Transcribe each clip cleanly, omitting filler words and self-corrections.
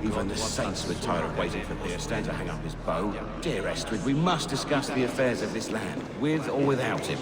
Even the saints were tired of waiting for Beerstan to hang up his bow. Dear Estrid, we must discuss the affairs of this land, with or without him.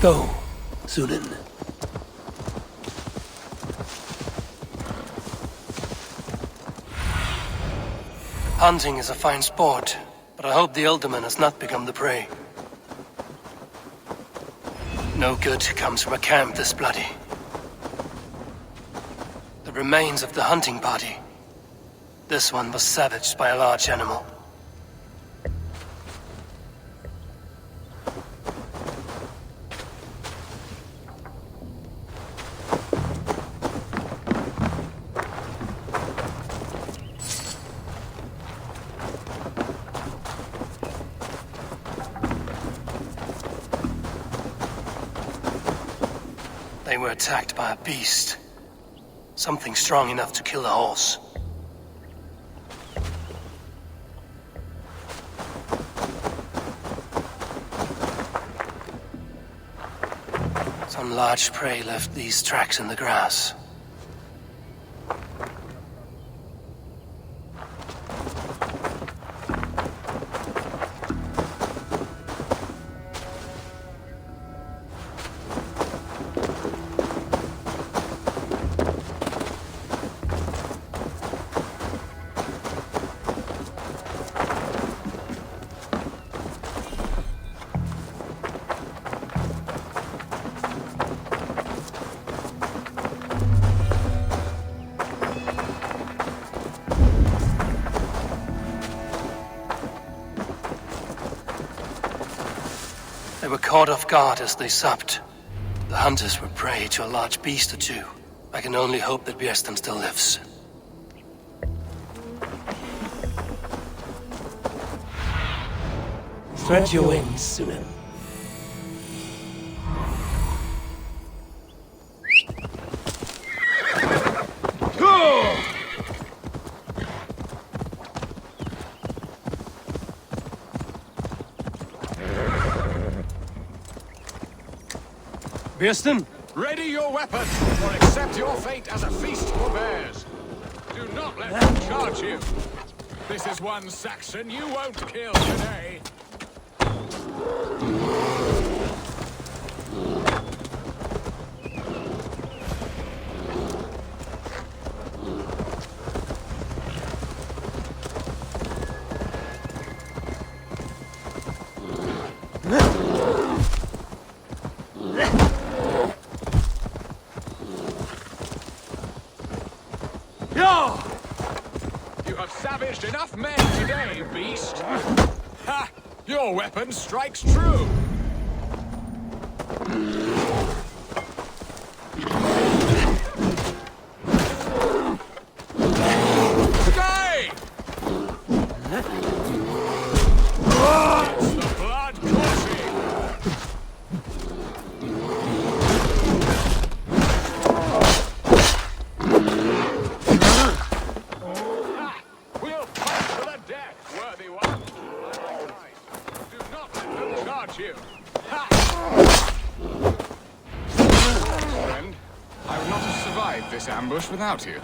Go, Sunan. Hunting is a fine sport, but I hope the Elderman has not become the prey. No good comes from a camp this bloody. The remains of the hunting party. This one was savaged by a large animal. They were attacked by a beast. Something strong enough to kill a horse. Some large prey left these tracks in the grass. They were caught off guard as they supped. The hunters were prey to a large beast or two. I can only hope that Bjersten still lives. Stretch your wings, Sunan. Bjersten? Ready your weapon, or accept your fate as a feast for bears. Do not let them charge you. This is one Saxon you won't kill today. savaged enough men today, beast. Ha! Your weapon strikes true. Stay! It's the blood coursing. We'll fight to the death, worthy one. Do not let them charge you. Ha! Friend, I would not have survived this ambush without you.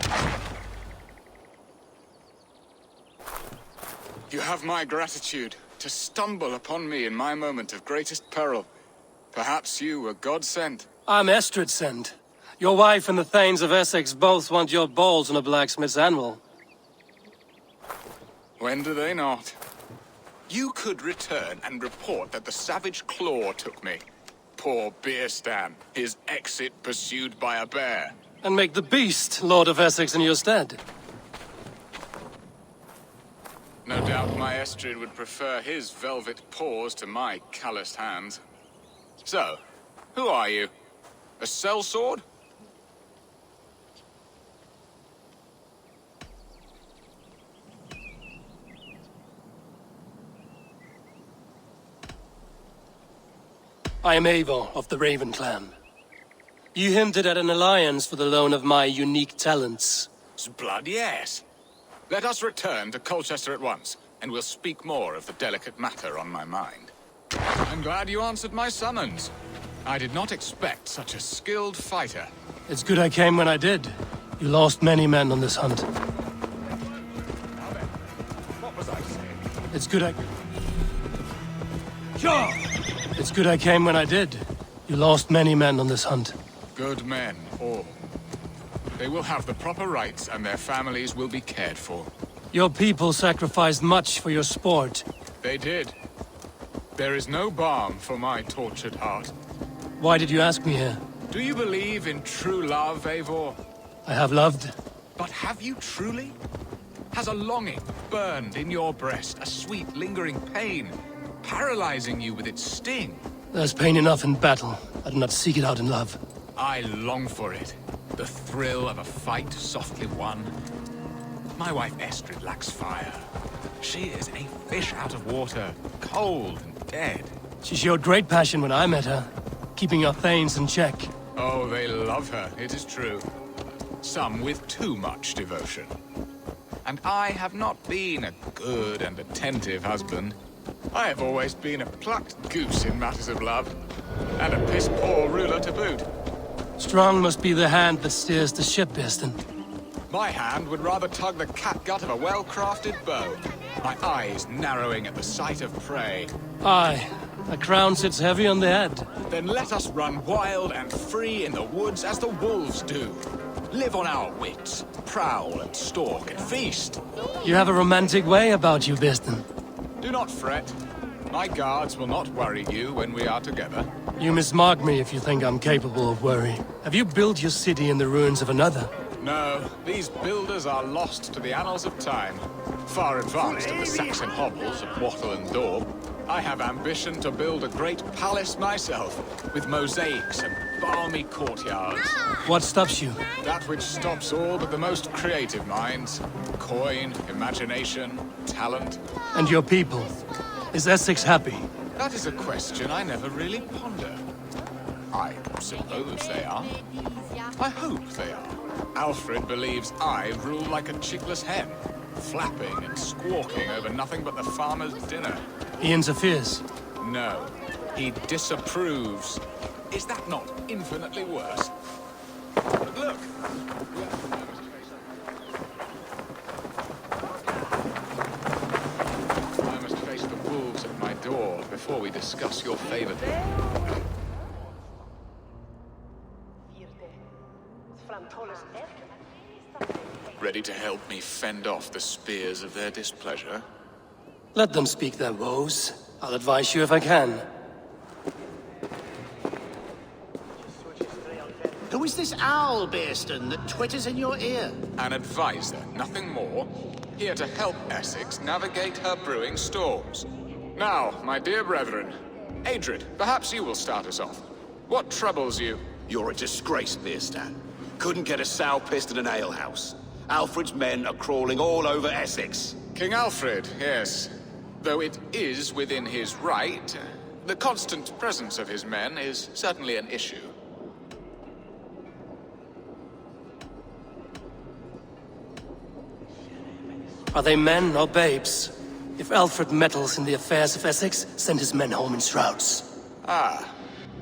You have my gratitude to stumble upon me in my moment of greatest peril. Perhaps you were God-sent. I'm Estrid sent. Your wife and the Thanes of Essex both want your balls on a blacksmith's anvil. When do they not? You could return and report that the savage claw took me. Poor Beerstan, his exit pursued by a bear. And make the beast Lord of Essex in your stead. No doubt my Estrid would prefer his velvet paws to my calloused hands. So, who are you? A sellsword? I am Eivor of the Raven clan. You hinted at an alliance for the loan of my unique talents. Blood, yes. Let us return to Colchester at once, and we'll speak more of the delicate matter on my mind. I'm glad you answered my summons. I did not expect such a skilled fighter. It's good I came when I did. You lost many men on this hunt. Now then, what was I saying? It's good I... Sure! It's good I came when I did. You lost many men on this hunt. Good men, all. They will have the proper rights, and their families will be cared for. Your people sacrificed much for your sport. They did. There is no balm for my tortured heart. Why did you ask me here? Do you believe in true love, Eivor? I have loved. But have you truly? Has a longing burned in your breast, a sweet, lingering pain, paralyzing you with its sting? There's pain enough in battle. I do not seek it out in love. I long for it. The thrill of a fight softly won. My wife Estrid lacks fire. She is a fish out of water, cold and dead. She showed great passion when I met her, keeping your Thanes in check. Oh, they love her, it is true. Some with too much devotion. And I have not been a good and attentive husband. I have always been a plucked goose in matters of love, and a piss-poor ruler to boot. Strong must be the hand that steers the ship, Beerstan. My hand would rather tug the catgut of a well-crafted bow, my eyes narrowing at the sight of prey. Aye, a crown sits heavy on the head. Then let us run wild and free in the woods as the wolves do. Live on our wits, prowl and stalk and feast. You have a romantic way about you, Beerstan. Do not fret. My guards will not worry you when we are together. You mismark me if you think I'm capable of worry. Have you built your city in the ruins of another? No, these builders are lost to the annals of time. Far advanced of the Saxon hovels of Wattle and Daub. I have ambition to build a great palace myself, with mosaics and balmy courtyards. What stops you? That which stops all but the most creative minds. Coin, imagination, talent. And your people? Is Essex happy? That is a question I never really ponder. I suppose they are. I hope they are. Alfred believes I rule like a chickless hen, flapping and squawking over nothing but the farmer's dinner. He interferes. No, he disapproves. Is that not infinitely worse? But look! I must face the wolves at my door before we discuss your favor. Ready to help me fend off the spears of their displeasure? Let them speak their woes. I'll advise you if I can. Who is this owl, Beerstan, that twitters in your ear? An advisor, nothing more. here to help Essex navigate her brewing storms. Now, my dear brethren, Adrid, perhaps you will start us off. What troubles you? You're a disgrace, Bierstadt. Couldn't get a sow pissed in an alehouse. Alfred's men are crawling all over Essex. King Alfred, yes. Though it is within his right, the constant presence of his men is certainly an issue. Are they men or babes? If Alfred meddles in the affairs of Essex, send his men home in shrouds. Ah,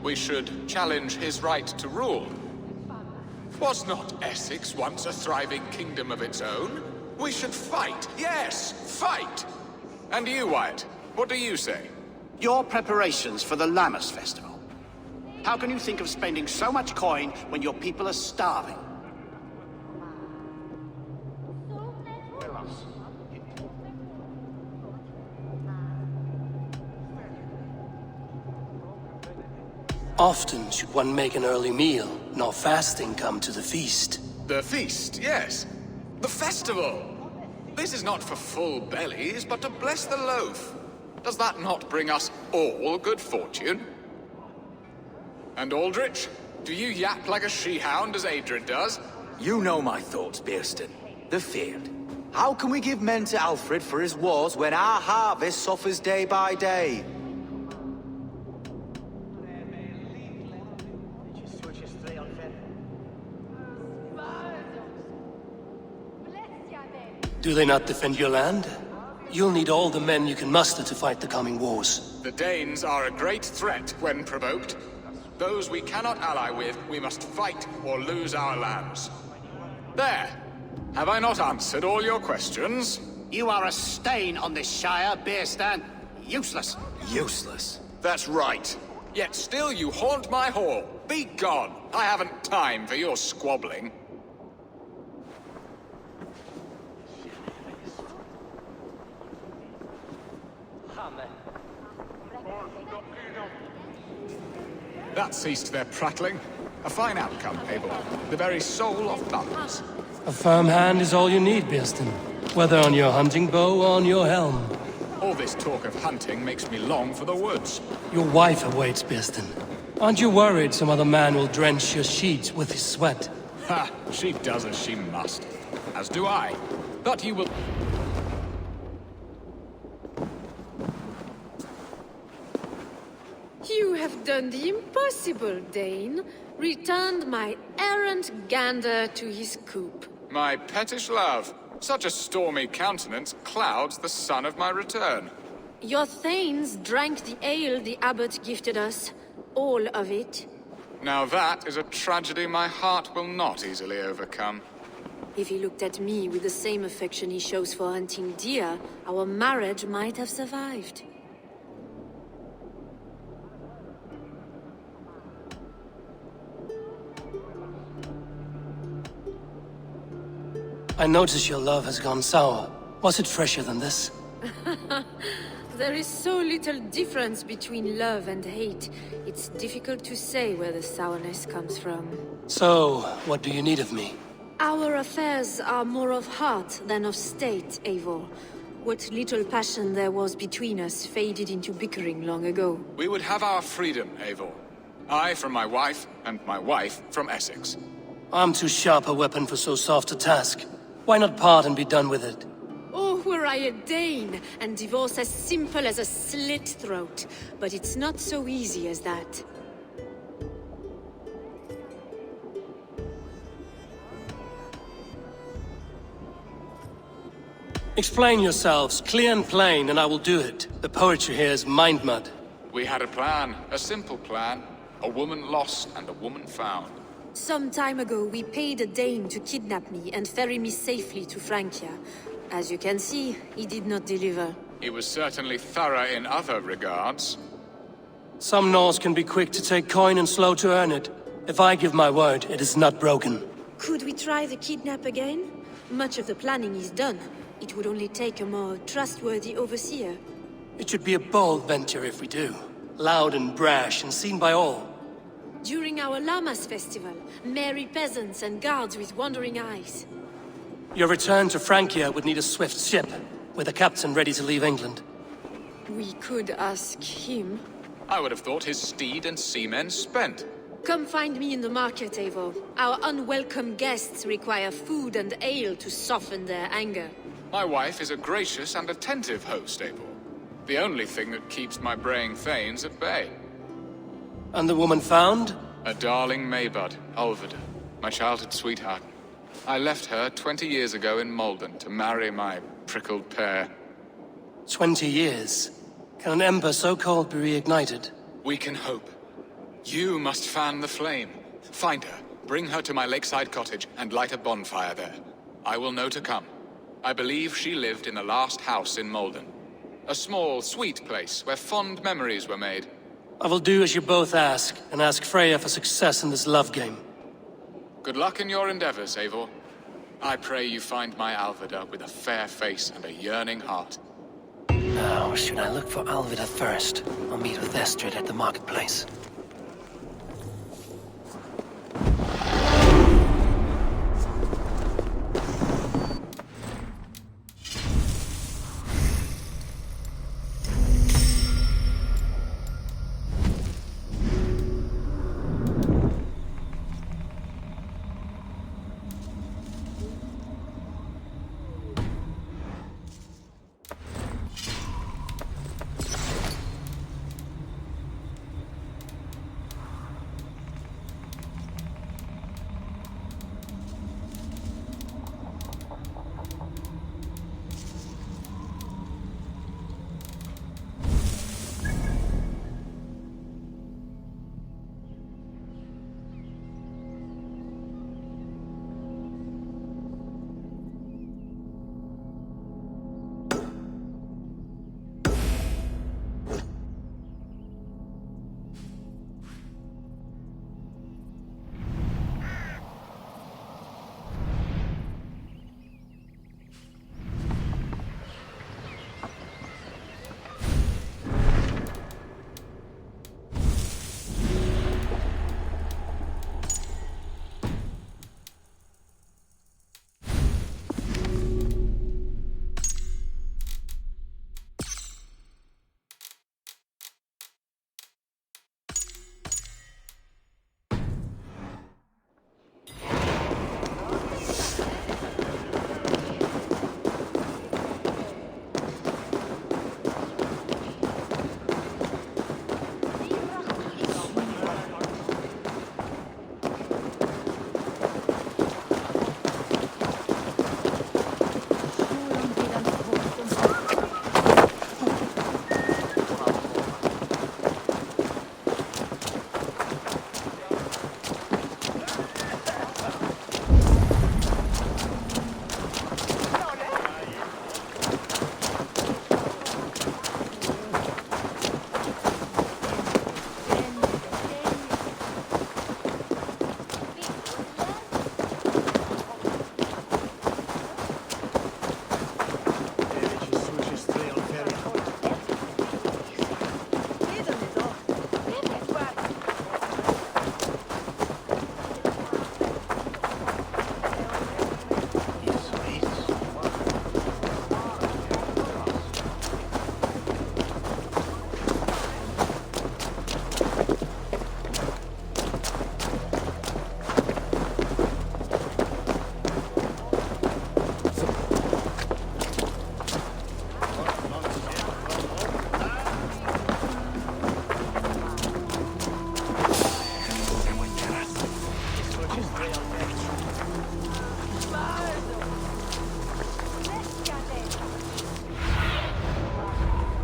we should challenge his right to rule. Was not Essex once a thriving kingdom of its own? We should fight, yes, fight! And you, Wyatt, what do you say? Your preparations for the Lammas festival. How can you think of spending so much coin when your people are starving? Often should one make an early meal, nor fasting come to the feast. The feast, yes. The festival! This is not for full bellies, but to bless the loaf. Does that not bring us all good fortune? And Aldrich, do you yap like a she-hound as Adrid does? You know my thoughts, Bierstadt. The field. How can we give men to Alfred for his wars when our harvest suffers day by day? Do they not defend your land? You'll need all the men you can muster to fight the coming wars. The Danes are a great threat when provoked. Those we cannot ally with, we must fight or lose our lands. There! Have I not answered all your questions? You are a stain on this Shire, Bierstadt. Useless. Useless. That's right. Yet still you haunt my hall. Be gone! I haven't time for your squabbling. That ceased their prattling. A fine outcome, Abel. The very soul of balance. A firm hand is all you need, Bierstadt. Whether on your hunting bow or on your helm. All this talk of hunting makes me long for the woods. Your wife awaits, Bierstadt. Aren't you worried some other man will drench your sheets with his sweat? Ha! She does as she must. As do I. But you will... You have done the impossible, Dane. Returned my errant gander to his coop. My pettish love. Such a stormy countenance clouds the sun of my return. Your thanes drank the ale the abbot gifted us. All of it. Now that is a tragedy my heart will not easily overcome. If he looked at me with the same affection he shows for hunting deer, our marriage might have survived. I notice your love has gone sour. Was it fresher than this? There is so little difference between love and hate. It's difficult to say where the sourness comes from. So, what do you need of me? Our affairs are more of heart than of state, Eivor. What little passion there was between us faded into bickering long ago. We would have our freedom, Eivor. I from my wife, and my wife from Essex. I'm too sharp a weapon for so soft a task. Why not part and be done with it? Oh, were I a Dane, and divorce as simple as a slit throat. But it's not so easy as that. Explain yourselves, clear and plain, and I will do it. The poetry here is mind mud. We had a plan, a simple plan. A woman lost and a woman found. Some time ago, we paid a Dane to kidnap me and ferry me safely to Francia. As you can see, he did not deliver. He was certainly thorough in other regards. Some Norse can be quick to take coin and slow to earn it. If I give my word, it is not broken. Could we try the kidnap again? Much of the planning is done. It would only take a more trustworthy overseer. It should be a bold venture if we do. Loud and brash and seen by all. During our Lammas festival, merry peasants and guards with wandering eyes. Your return to Francia would need a swift ship, with a captain ready to leave England. We could ask him. I would have thought his steed and seamen spent. Come find me in the market, Eivor. Our unwelcome guests require food and ale to soften their anger. My wife is a gracious and attentive host, Abel. The only thing that keeps my braying thanes at bay. And the woman found? A darling Maybud, Ulvida, my childhood sweetheart. I left her 20 years ago in Malden to marry my prickled pear. 20 years. Can an ember so cold be reignited? We can hope. You must fan the flame. Find her, bring her to my lakeside cottage, and light a bonfire there. I will know to come. I believe she lived in the last house in Malden. A small, sweet place where fond memories were made. I will do as you both ask, and ask Freya for success in this love game. Good luck in your endeavors, Eivor. I pray you find my Alvida with a fair face and a yearning heart. Now, should I look for Alvida first, or meet with Estrid at the marketplace?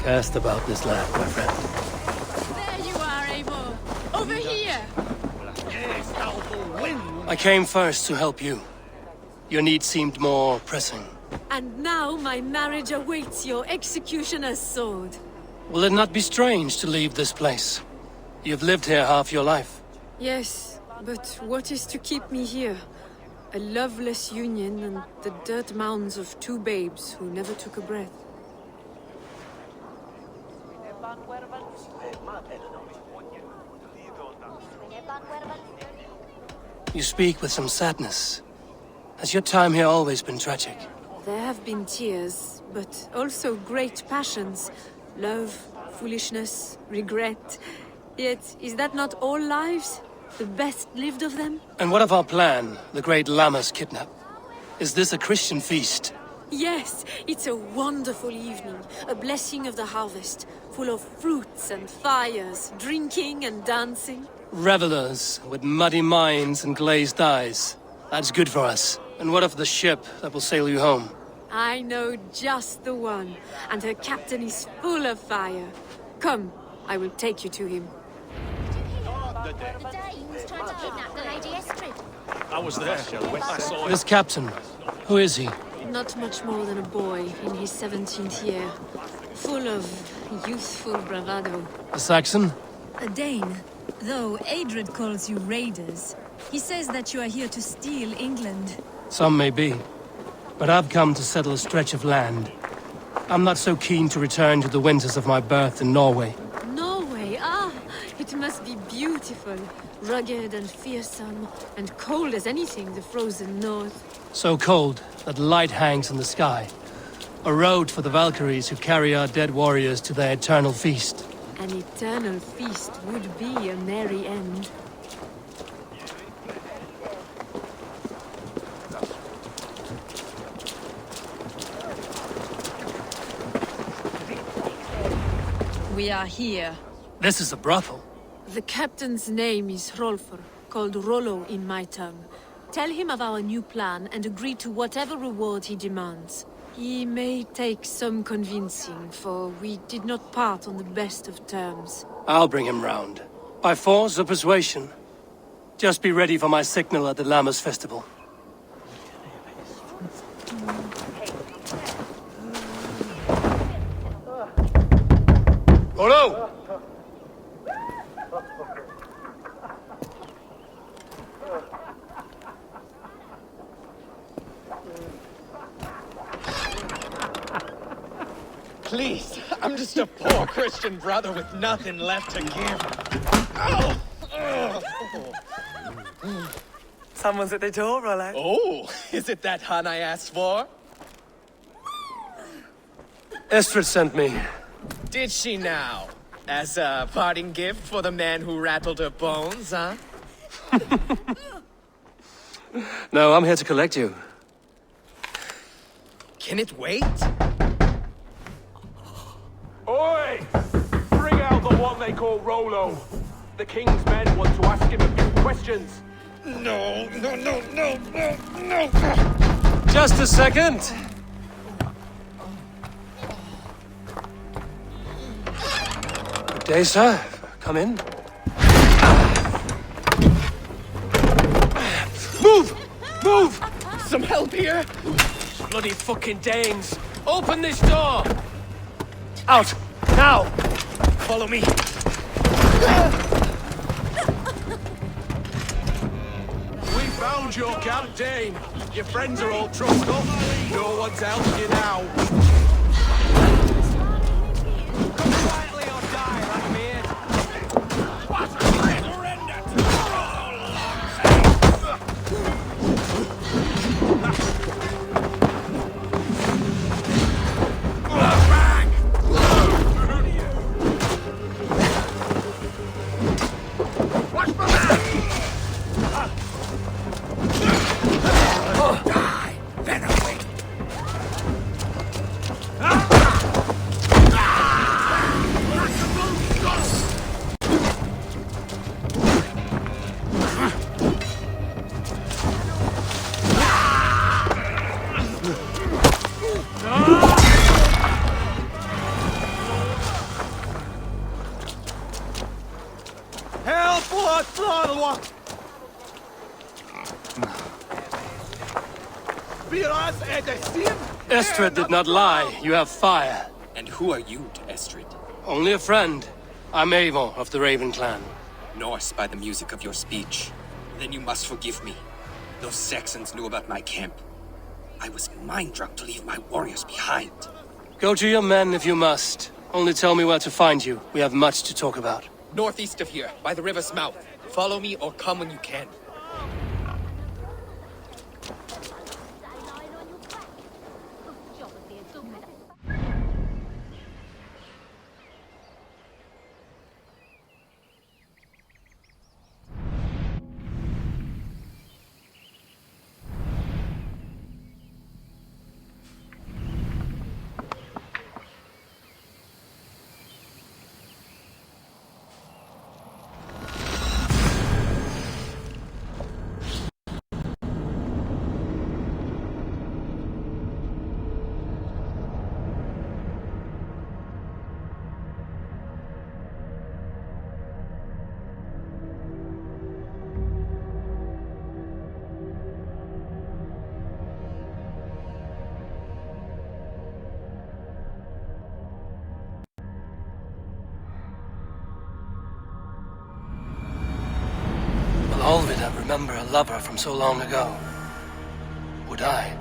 Cast about this land, my friend. There you are, Eivor. Over here! I came first to help you. Your need seemed more pressing. And now my marriage awaits your executioner's sword. Will it not be strange to leave this place? You've lived here half your life. Yes, but what is to keep me here? A loveless union and the dirt mounds of two babes who never took a breath. You speak with some sadness. Has your time here always been tragic? There have been tears, but also great passions. Love, foolishness, regret. Yet, is that not all lives? The best lived of them? And what of our plan, the great Lammas kidnap? Is this a Christian feast? Yes, it's a wonderful evening. A blessing of the harvest, full of fruits and fires, drinking and dancing. Revelers with muddy minds and glazed eyes. That's good for us. And what of the ship that will sail you home? I know just the one, and her captain is full of fire. Come, I will take you to him. The Danes tried to kidnap the Lady Estrid. I was there. I saw it. This captain, who is he? Not much more than a boy in his 17th year, full of youthful bravado. A Saxon? A Dane, though Adred calls you raiders. He says that you are here to steal England. Some may be. But I've come to settle a stretch of land. I'm not so keen to return to the winters of my birth in Norway. Norway, it must be beautiful. Rugged and fearsome, and cold as anything, the frozen north. So cold that light hangs in the sky. A road for the Valkyries who carry our dead warriors to their eternal feast. An eternal feast would be a merry end. We are here. This is a brothel. The captain's name is Hrolfr, called Rollo in my tongue. Tell him of our new plan and agree to whatever reward he demands. He may take some convincing, for we did not part on the best of terms. I'll bring him round. By force or persuasion. Just be ready for my signal at the Lammas festival. Rollo! Please, I'm just a poor Christian brother with nothing left to give. Someone's at the door, Rollo. Oh, is it that hun I asked for? Estrid sent me. Did she now? As a parting gift for the man who rattled her bones, huh? No, I'm here to collect you. Can it wait? Oi! Bring out the one they call Rollo. The king's men want to ask him a few questions. No. Just a second. Good day, sir. Come in. Move! Move! Some help here? Bloody fucking Danes! Open this door! Out! Now! Follow me. We found your camp, Dane. Your friends are all trussed up. No one's helping you now. Come quietly or die, Rackbeard. What a Estrid did not lie. You have fire. And who are you to Estrid? Only a friend. I'm Eivor of the Raven clan. Norse by the music of your speech. Then you must forgive me. Those Saxons knew about my camp. I was mind-drunk to leave my warriors behind. Go to your men if you must. Only tell me where to find you. We have much to talk about. Northeast of here, by the river's mouth. Follow me or come when you can. remember a lover from so long ago. Would I?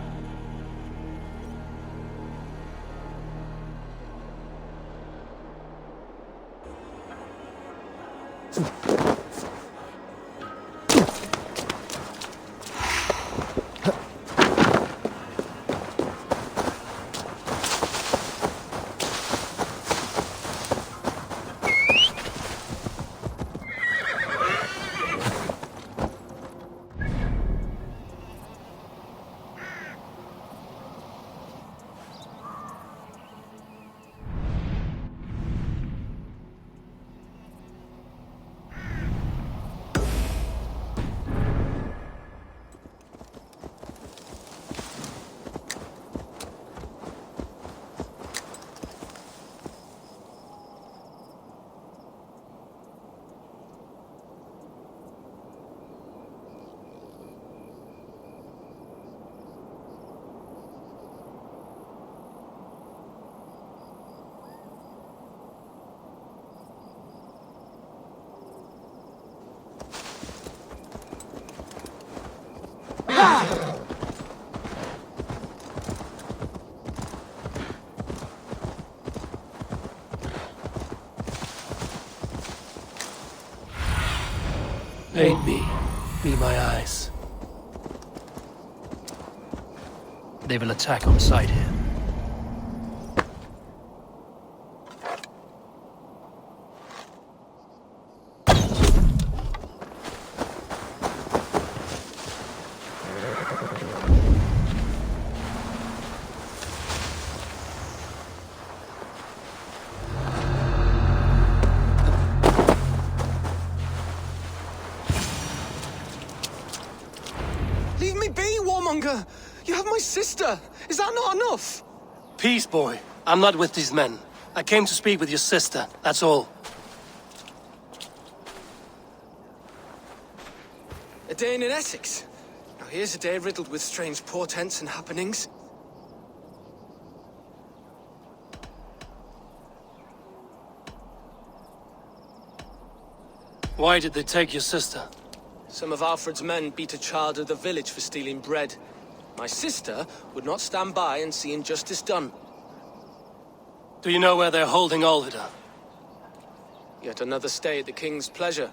Aid me. Be my eyes. They will attack on sight here. Leave me be, warmonger! You have my sister! Is that not enough? Peace, boy. I'm not with these men. I came to speak with your sister, that's all. A day in Essex. Now here's a day riddled with strange portents and happenings. Why did they take your sister? Some of Alfred's men beat a child of the village for stealing bread. My sister would not stand by and see injustice done. Do you know where they're holding Olvida? Yet another stay at the King's pleasure.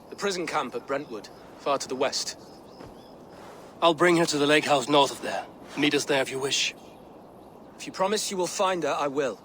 The prison camp at Brentwood, far to the west. I'll bring her to the lake house north of there. Meet us there if you wish. If you promise you will find her, I will.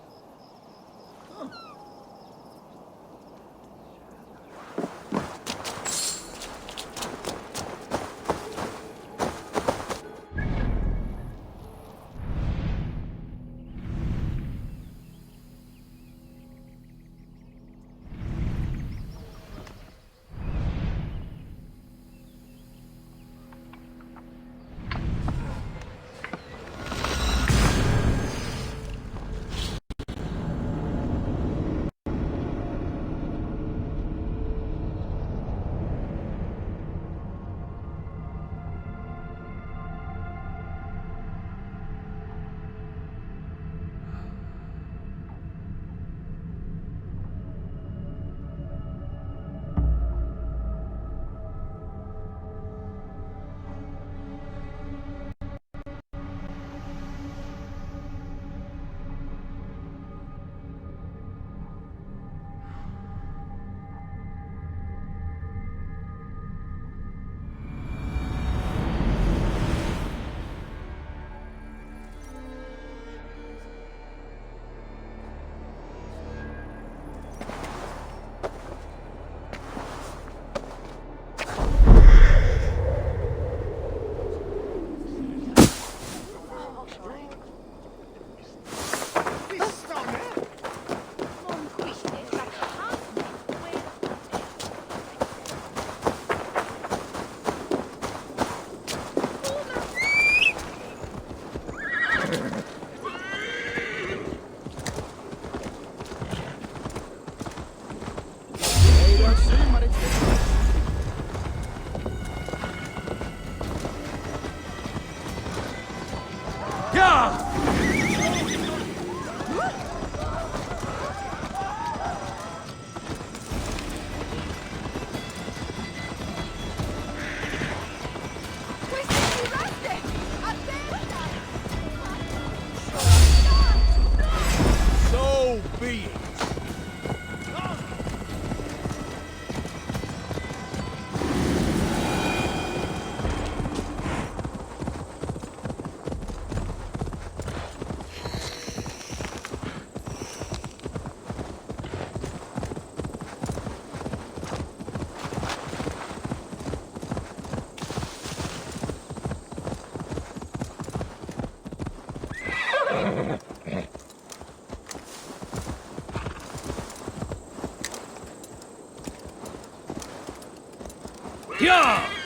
Yeah!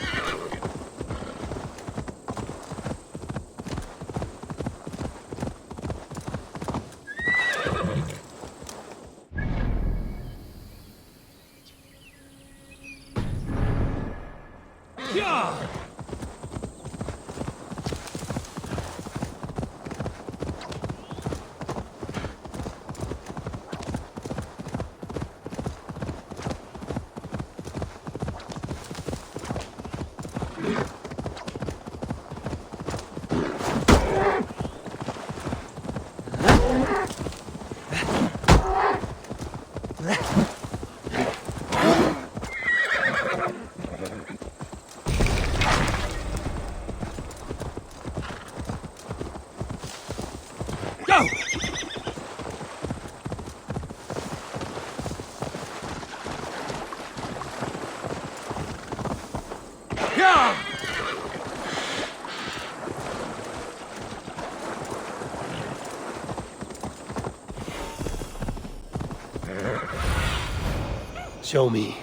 Show me.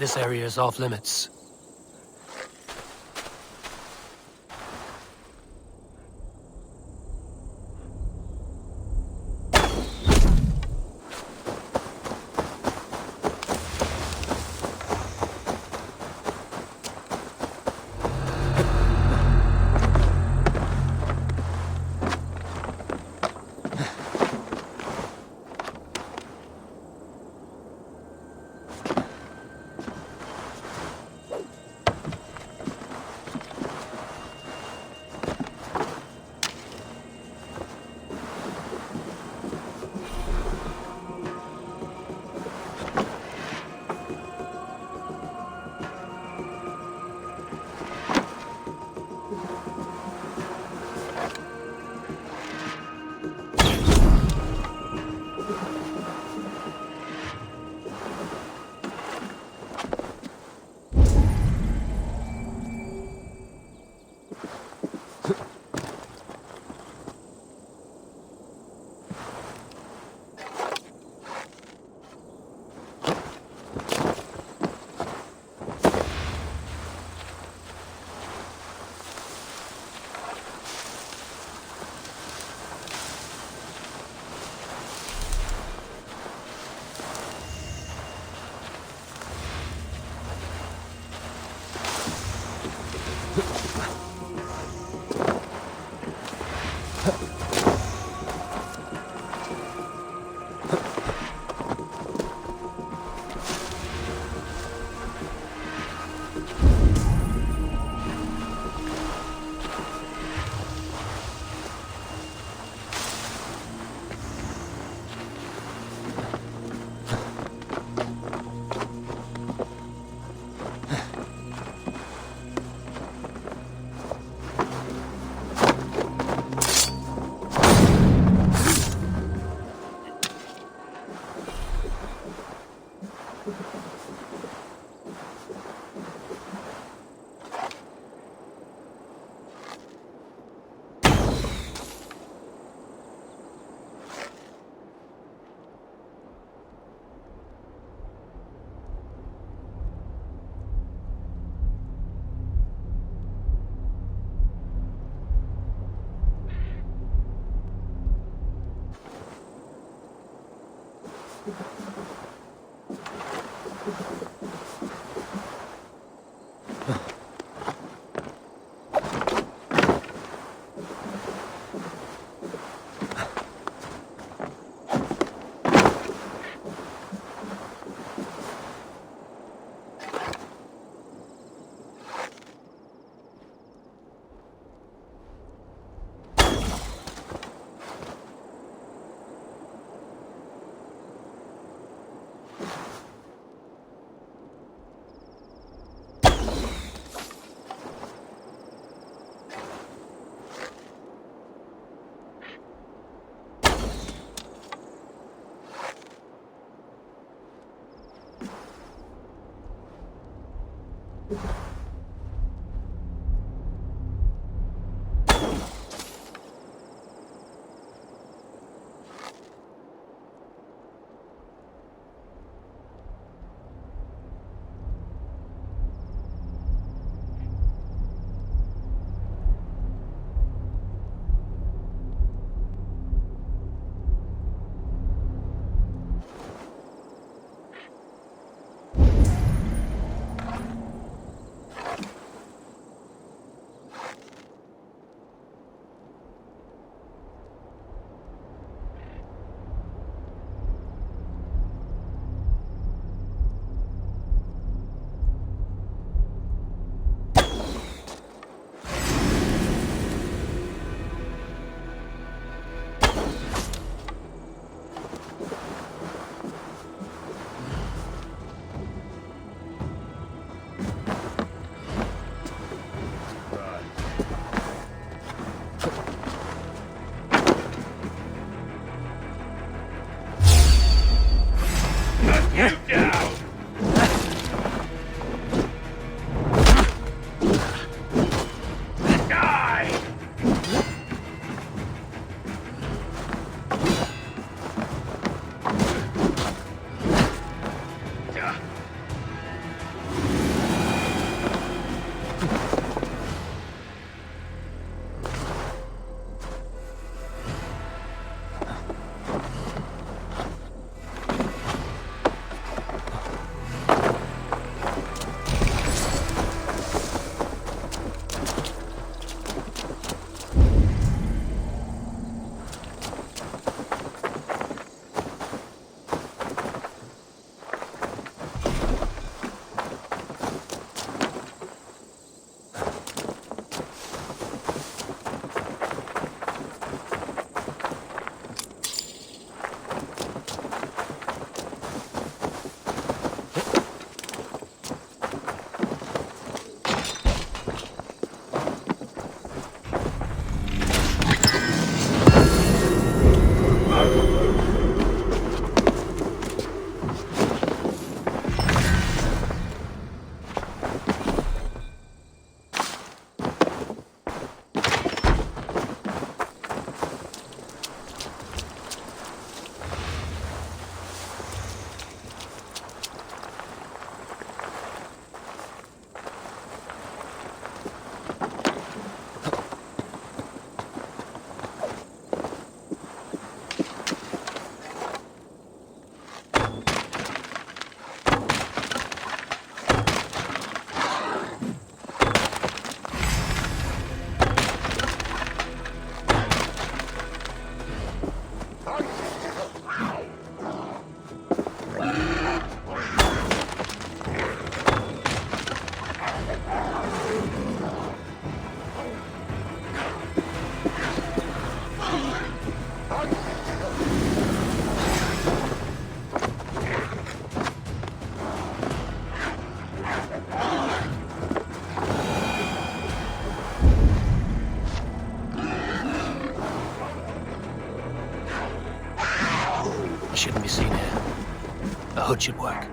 This area is off limits. Shouldn't be seen here. A hood should work.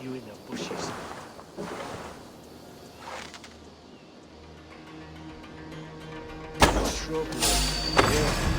you in the bushes. Trouble. Yeah.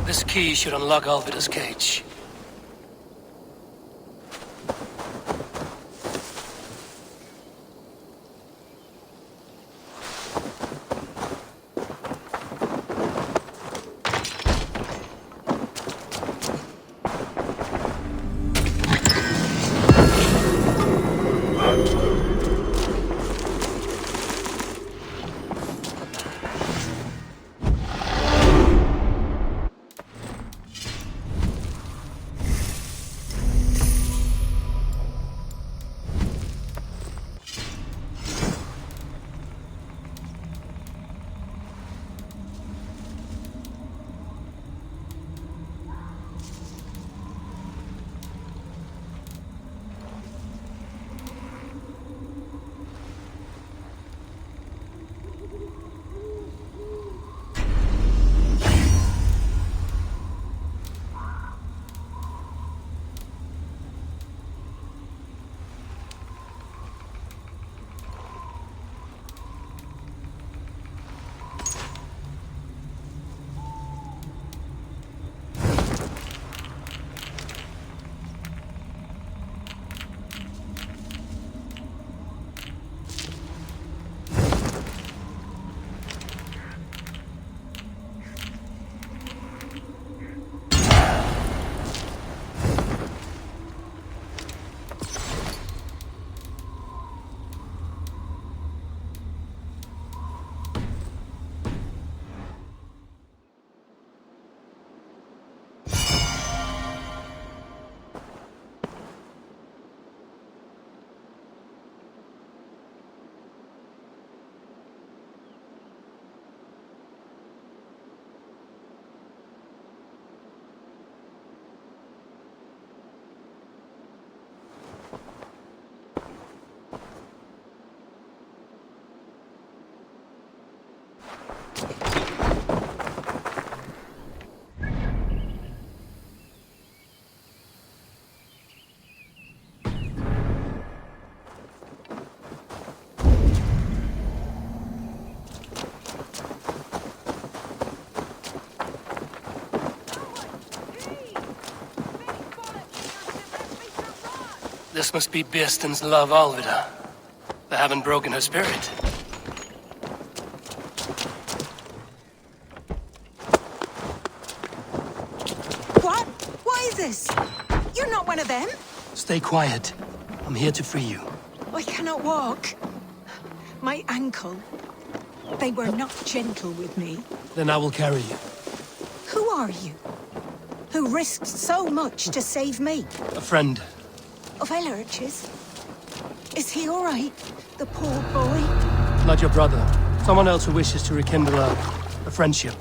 This key should unlock Alvida's cage. This must be Birsten's love, Alvida. They haven't broken her spirit. What? What is this? You're not one of them? Stay quiet. I'm here to free you. I cannot walk. My ankle. They were not gentle with me. Then I will carry you. Who are you? Who risked so much to save me? A friend. Of Ellerch's? Is he all right? The poor boy? Not your brother. Someone else who wishes to rekindle a friendship.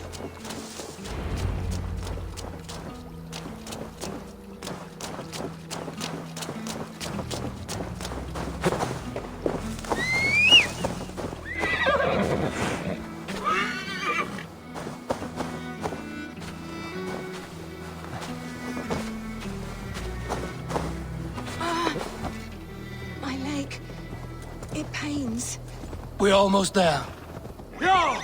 My leg. It pains. We're almost there. Yeah!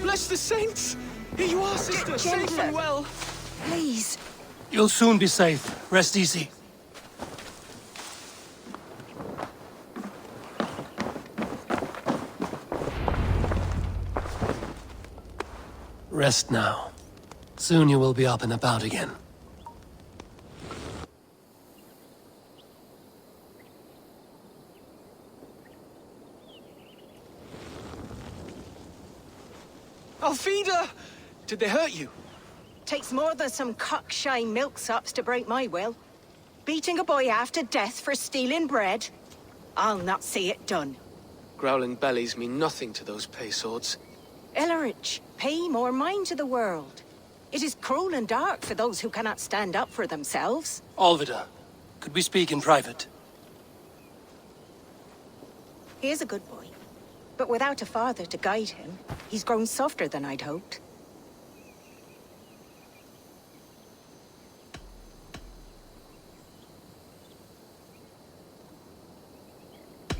Bless the saints! Here you are, sister, safe and well. Please. You'll soon be safe. Rest easy. Rest now. Soon you will be up and about again. Alfida! Did they hurt you? Takes more than some cockshy milksops to break my will. Beating a boy half to death for stealing bread? I'll not see it done. Growling bellies mean nothing to those pay swords. Ellerich, pay more mind to the world. It is cruel and dark for those who cannot stand up for themselves. Alvida, could we speak in private? He is a good boy, but without a father to guide him, he's grown softer than I'd hoped.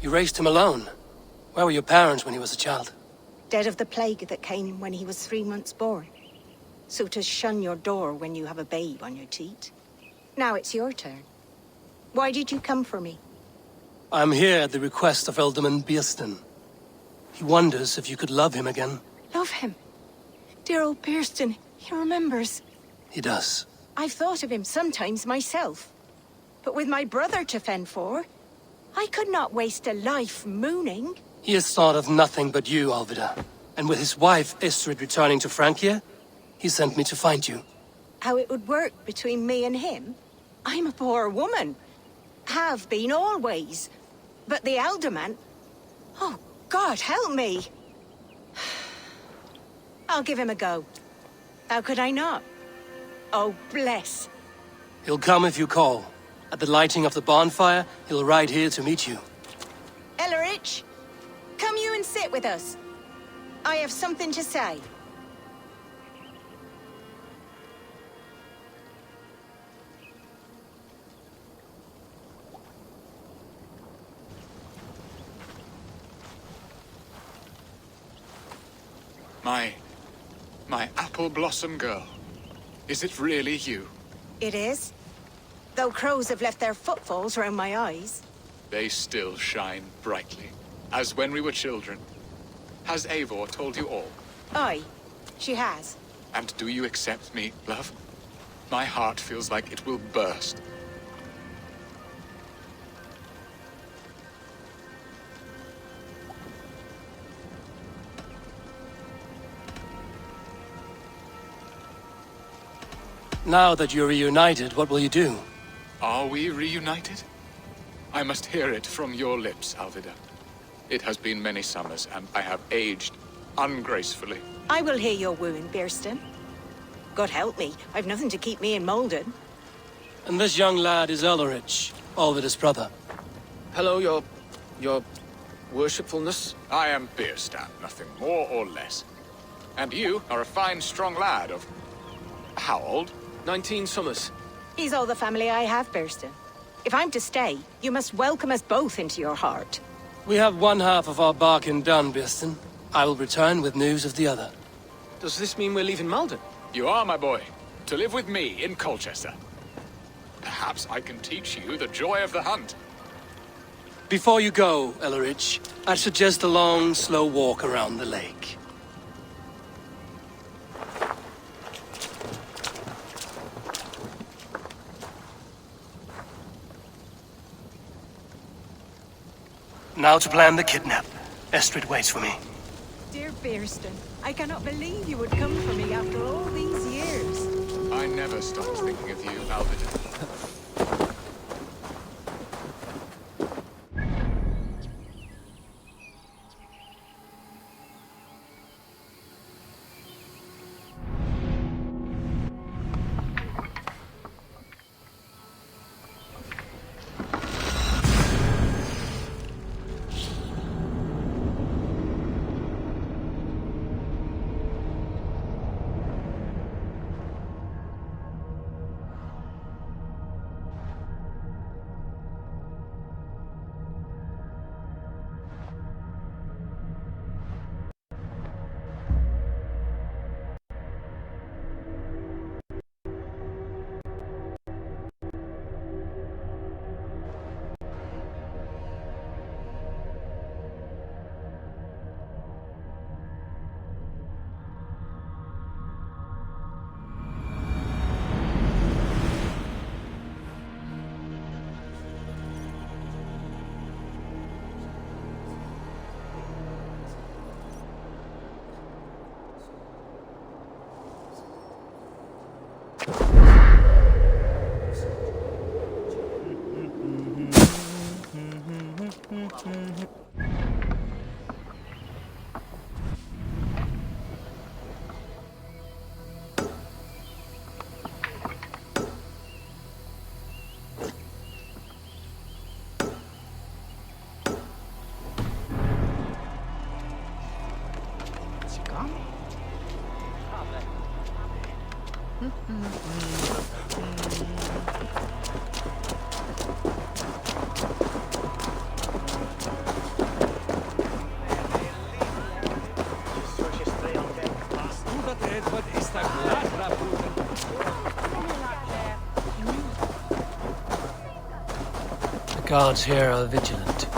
You raised him alone. Where were your parents when he was a child? Dead of the plague that came when he was 3 months born. So to shun your door when you have a babe on your teat. Now it's your turn. Why did you come for me? I'm here at the request of Alderman Bierston. He wonders if you could love him again. Love him? Dear old Bierston, he remembers. He does. I've thought of him sometimes myself. But with my brother to fend for, I could not waste a life mooning. He has thought of nothing but you, Alvida. And with his wife, Istrid, returning to Francia, he sent me to find you. How it would work between me and him? I'm a poor woman. Have been always. But the alderman... Oh, God, help me! I'll give him a go. How could I not? Oh, bless. He'll come if you call. At the lighting of the bonfire, he'll ride here to meet you. Ellerich, come you and sit with us. I have something to say. My apple blossom girl. Is it really you? It is. Though crows have left their footfalls round my eyes. They still shine brightly, as when we were children. Has Eivor told you all? Aye, she has. And do you accept me, love? My heart feels like it will burst. Now that you're reunited, what will you do? Are we reunited? I must hear it from your lips, Alvida. It has been many summers, and I have aged ungracefully. I will hear your wooing, Bierston. God help me, I've nothing to keep me in Malden. And this young lad is Ellerich, Alvida's brother. Hello, your worshipfulness. I am Bierstan, nothing more or less. And you are a fine, strong lad of... how old? 19 summers. He's all the family I have, Bierston. If I'm to stay, you must welcome us both into your heart. We have one half of our bargain done, Bierston. I will return with news of the other. Does this mean we're leaving Malden? You are, my boy, to live with me in Colchester. Perhaps I can teach you the joy of the hunt. Before you go, Ellerich, I'd suggest a long, slow walk around the lake. Now to plan the kidnap. Estrid waits for me. Dear Fearston. I cannot believe you would come for me after all these years. I never stopped thinking of you, Alvidin. The guards here are vigilant.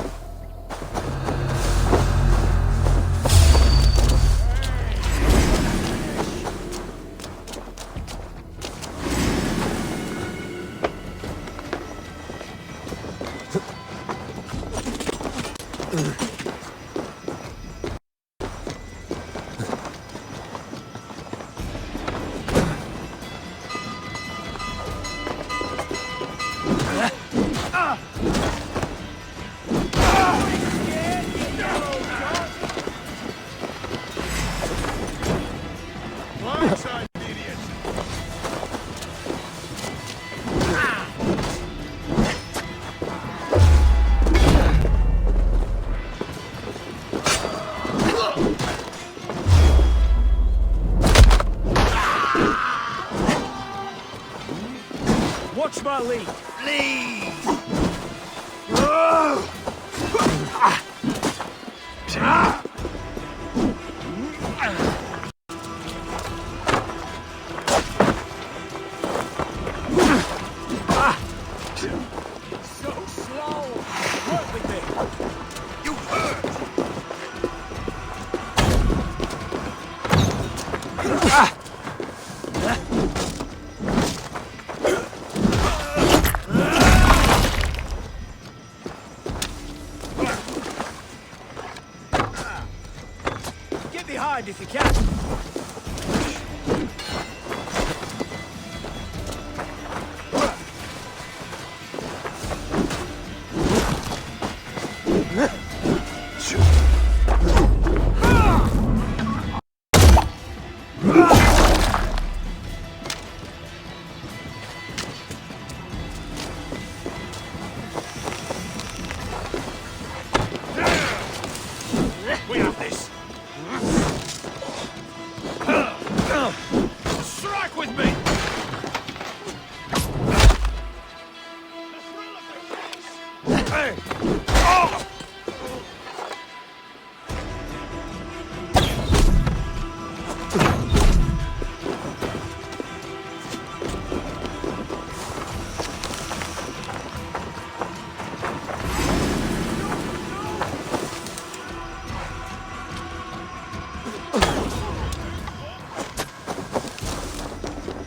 Watch my lead. Lead! So slow. Work with me. You hurt. Get behind if you can. We have this. Strike with me. Hey. Oh.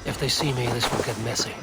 If they see me, this will get messy.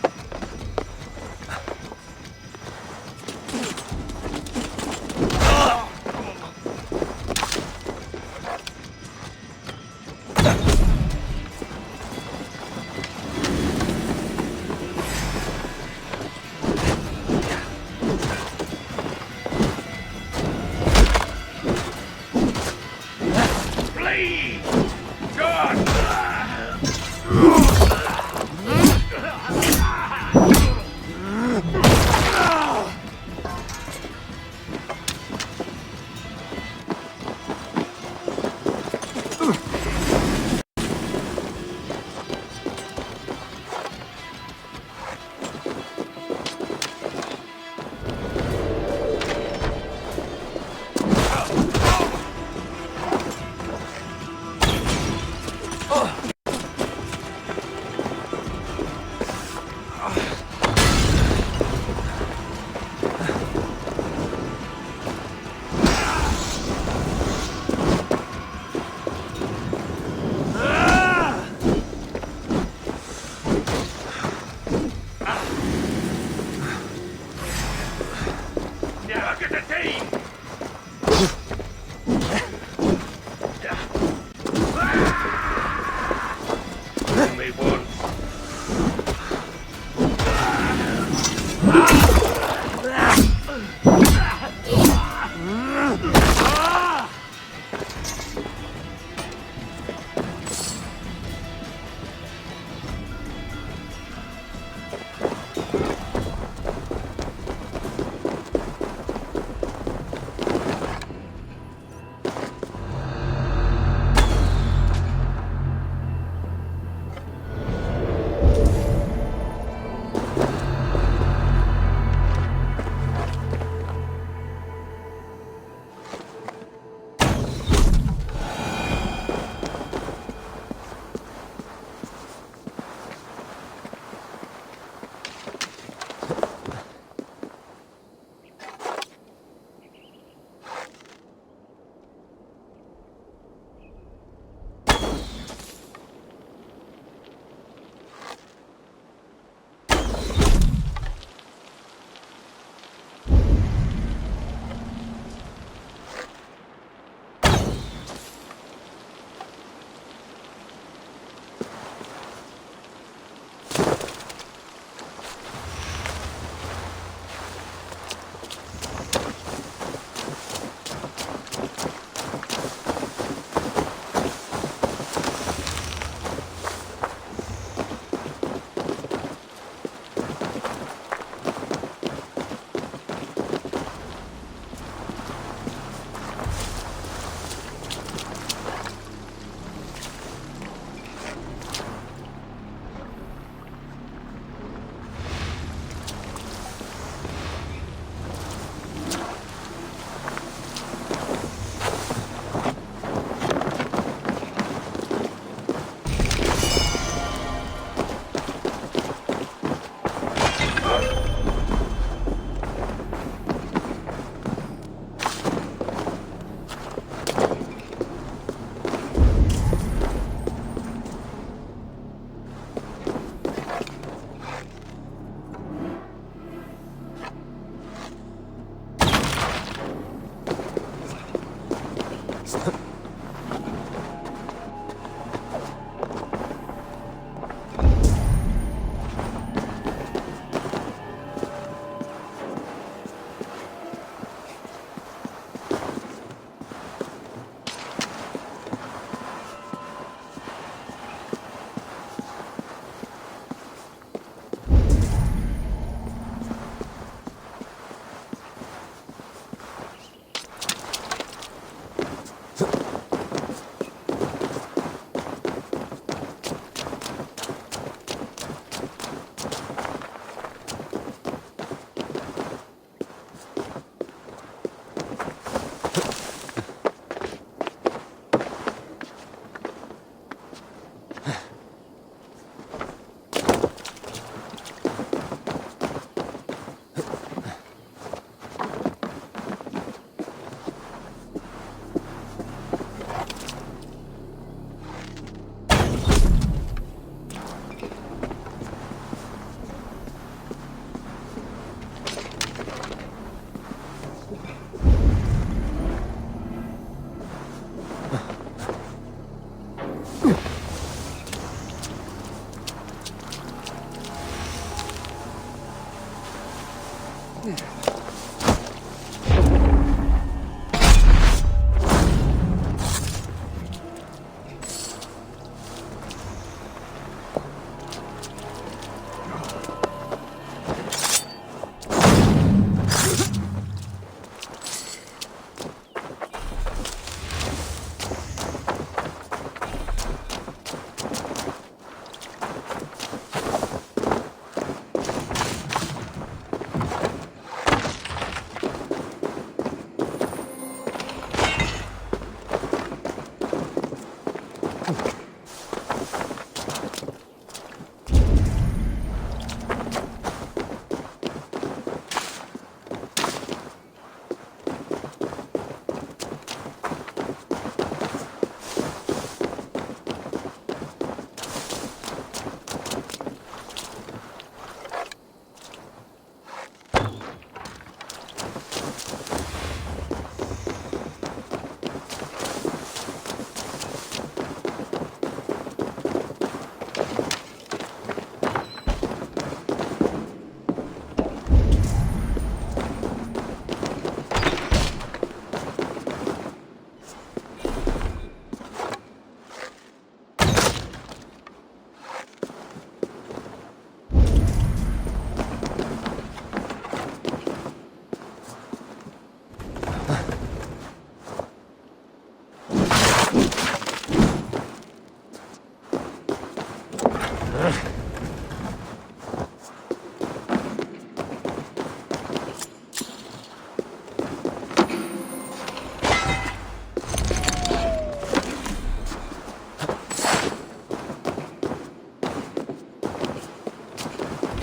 The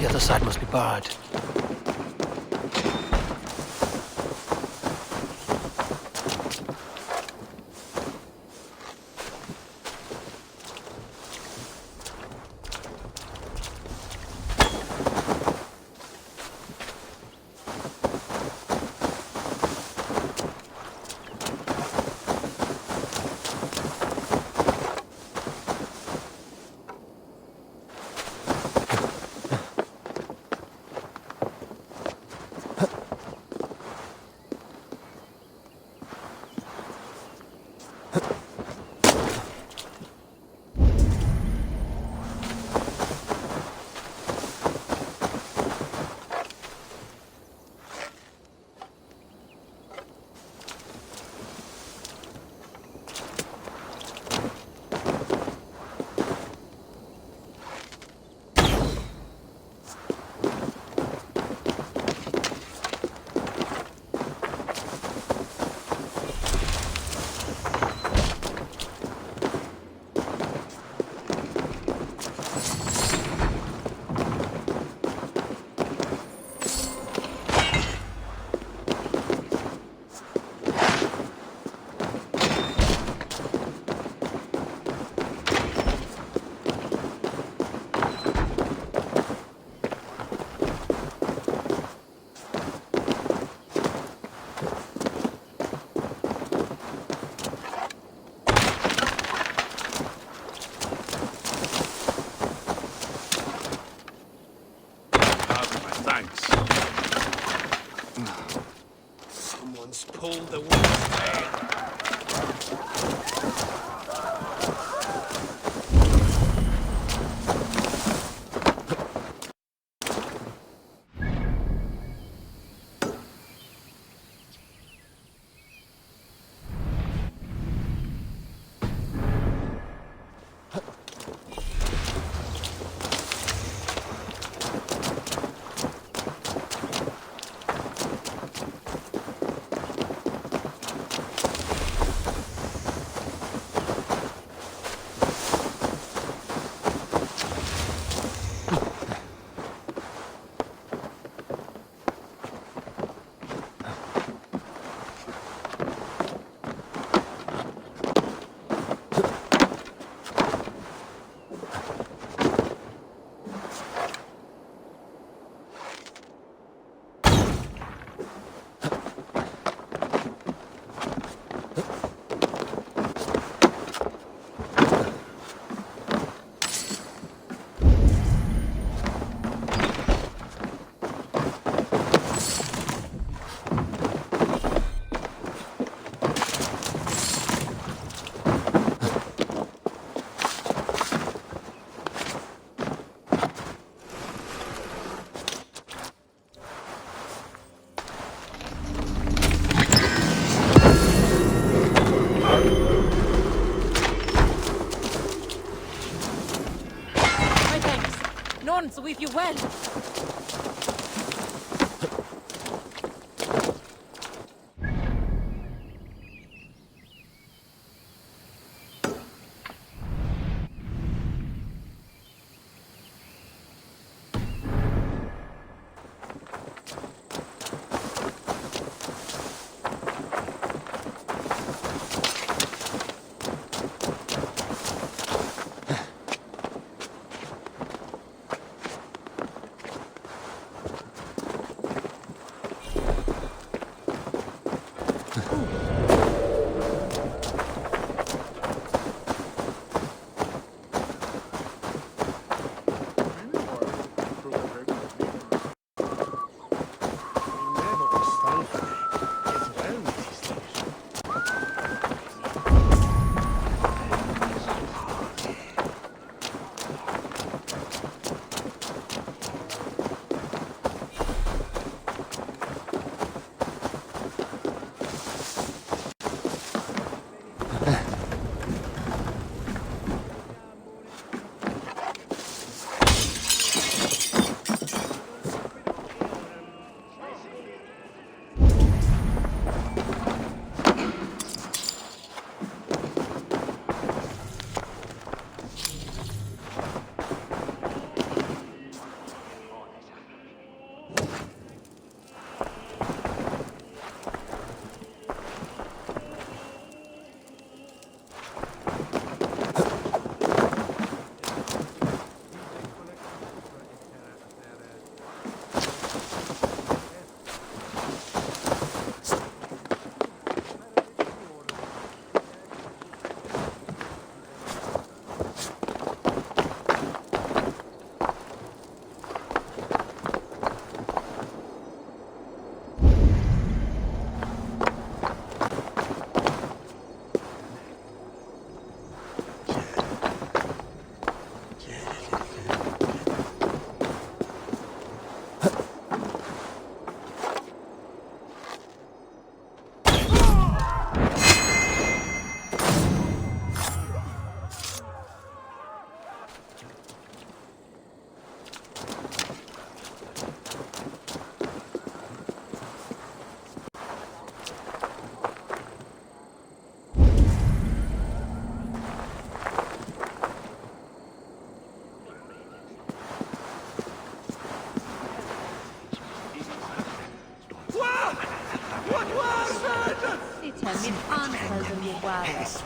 other side must be barred. Someone's pulled the wind's tail. So if you well.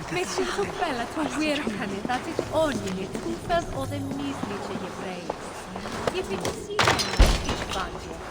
Beth sy'n twbel at o wir cynnydd at eich onyn i twbel o ddim nisli che i breu. I fynd i sy'n eich bandio.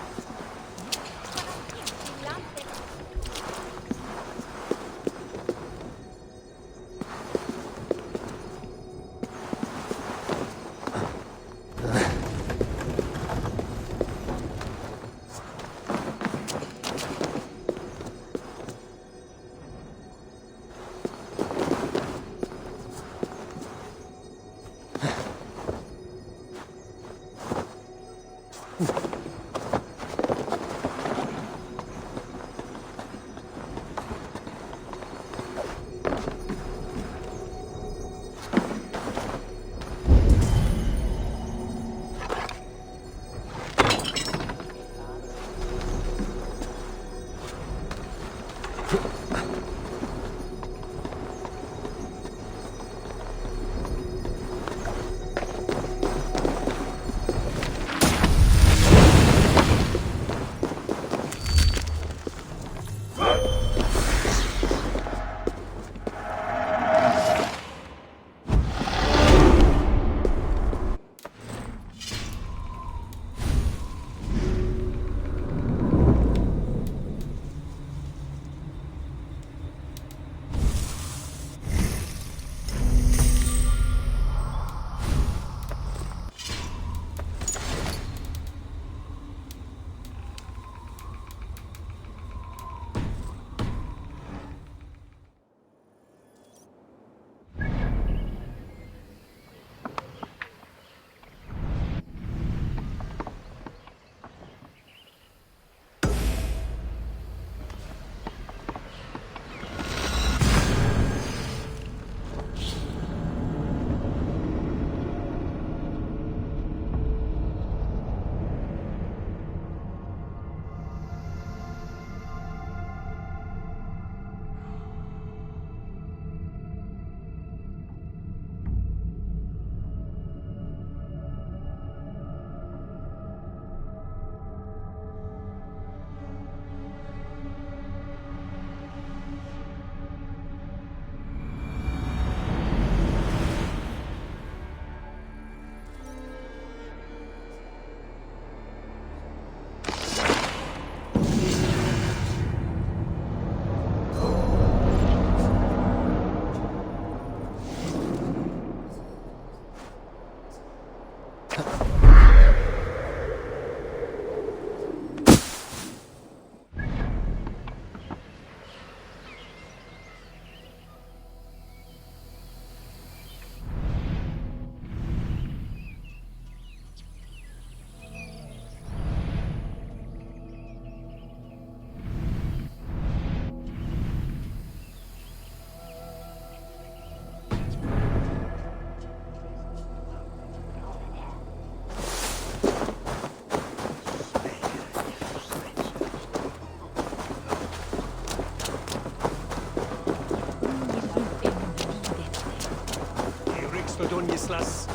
Donislas,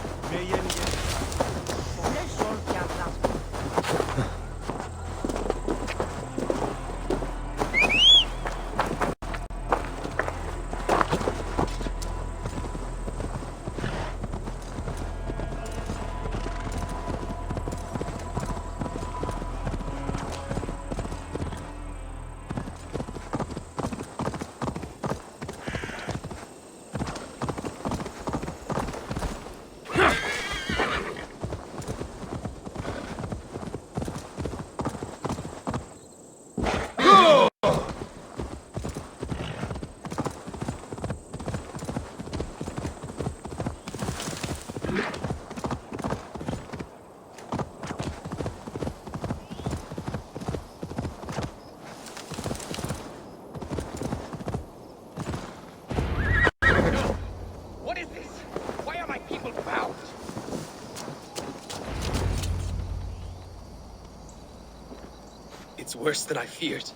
It's worse than I feared.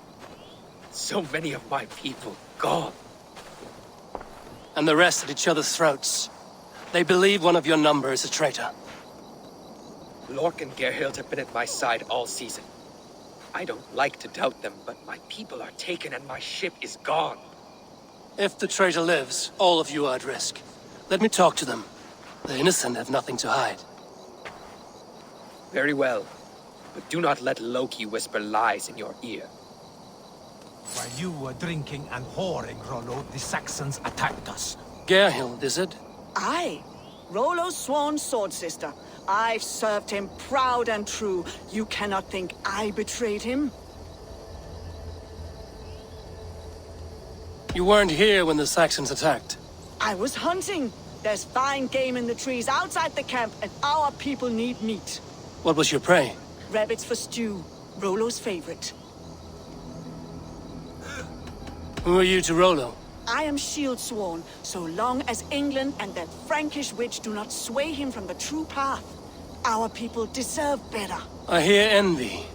So many of my people gone. And the rest at each other's throats. They believe one of your number is a traitor. Lork and Gerhild have been at my side all season. I don't like to doubt them, but my people are taken and my ship is gone. If the traitor lives, all of you are at risk. Let me talk to them. The innocent have nothing to hide. Very well. But do not let Loki whisper lies in your ear. While you were drinking and whoring, Rollo, the Saxons attacked us. Gerhild, is it? Aye. Rollo's sworn sword sister. I've served him proud and true. You cannot think I betrayed him? You weren't here when the Saxons attacked. I was hunting. There's fine game in the trees outside the camp, and our people need meat. What was your prey? Rabbits for stew. Rollo's favorite. Who are you to Rollo? I am shield sworn, so long as England and that Frankish witch do not sway him from the true path. Our people deserve better. I hear envy.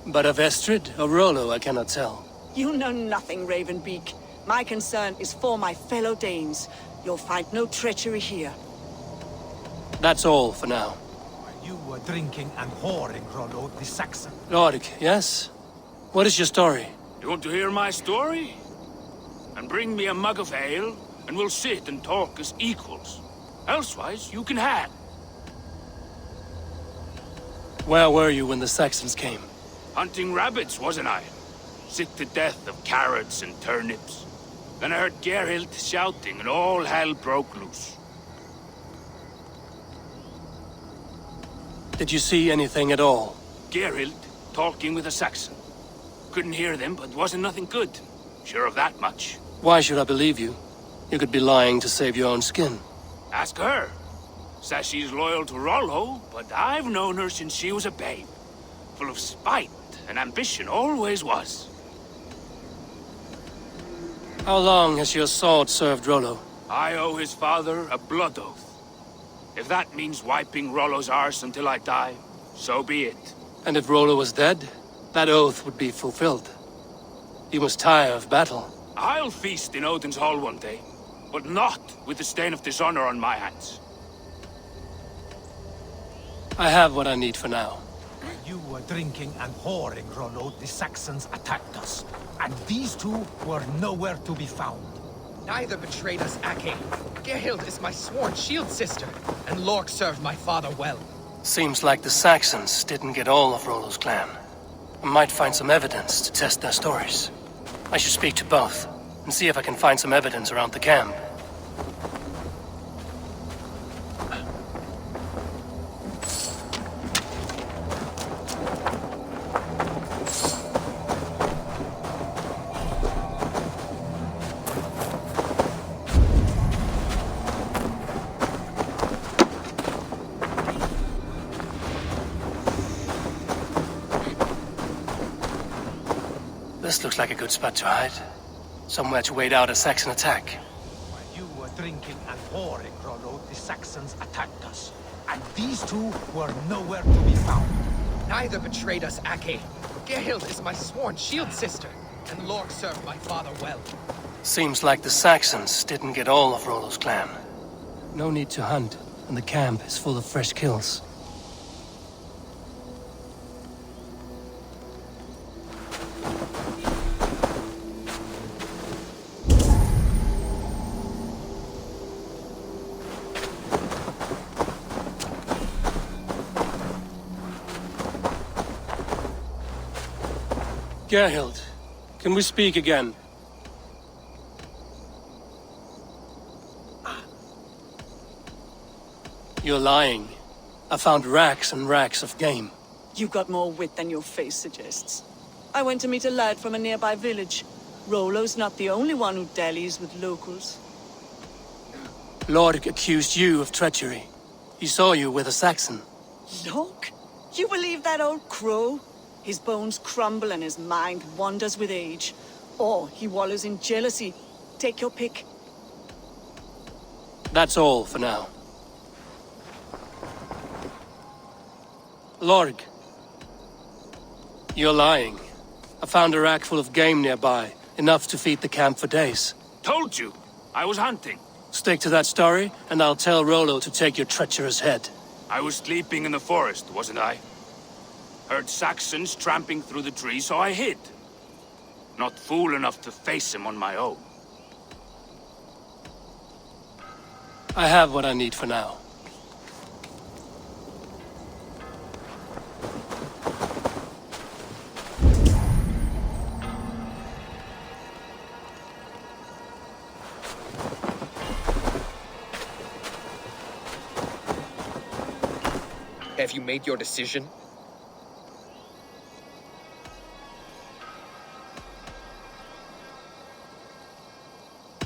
But of Estrid or Rollo, I cannot tell. You know nothing, Ravenbeak. My concern is for my fellow Danes. You'll find no treachery here. That's all for now. While you were drinking and whoring, Rollo, the Saxon. Lord, yes? What is your story? You want to hear my story? And bring me a mug of ale, and we'll sit and talk as equals. Elsewise, you can hang. Where were you when the Saxons came? Hunting rabbits, wasn't I? Sick to death of carrots and turnips. Then I heard Gerhild shouting, and all hell broke loose. Did you see anything at all? Gerhild talking with a Saxon. Couldn't hear them, but wasn't nothing good. Sure of that much. Why should I believe you? You could be lying to save your own skin. Ask her. Says she's loyal to Rollo, but I've known her since she was a babe. Full of spite and ambition, always was. How long has your sword served Rollo? I owe his father a blood oath. If that means wiping Rollo's arse until I die, so be it. And if Rollo was dead, that oath would be fulfilled. You must tire of battle. I'll feast in Odin's hall one day, but not with the stain of dishonor on my hands. I have what I need for now. While you were drinking and whoring, Rollo, the Saxons attacked us. And these two were nowhere to be found. Neither betrayed us, Ake. Gerhild is my sworn shield sister, and Lork served my father well. Seems like the Saxons didn't get all of Rollo's clan. I might find some evidence to test their stories. I should speak to both, and see if I can find some evidence around the camp. This looks like a good spot to hide. Somewhere to wait out a Saxon attack. While you were drinking and whoring, Rollo, the Saxons attacked us. And these two were nowhere to be found. Neither betrayed us, Ake. Gerhild is my sworn shield sister, and Lork served my father well. Seems like the Saxons didn't get all of Rollo's clan. No need to hunt, and the camp is full of fresh kills. Gerhild, can we speak again? You're lying. I found racks and racks of game. You got more wit than your face suggests. I went to meet a lad from a nearby village. Rollo's not the only one who dallies with locals. Lord accused you of treachery. He saw you with a Saxon. Lork? You believe that old crow? His bones crumble and his mind wanders with age. Or he wallows in jealousy. Take your pick. That's all for now. Lorg, you're lying. I found a rack full of game nearby, enough to feed the camp for days. Told you, I was hunting. Stick to that story, and I'll tell Rollo to take your treacherous head. I was sleeping in the forest, wasn't I? Heard Saxons tramping through the trees, so I hid. Not fool enough to face him on my own. I have what I need for now. Have you made your decision?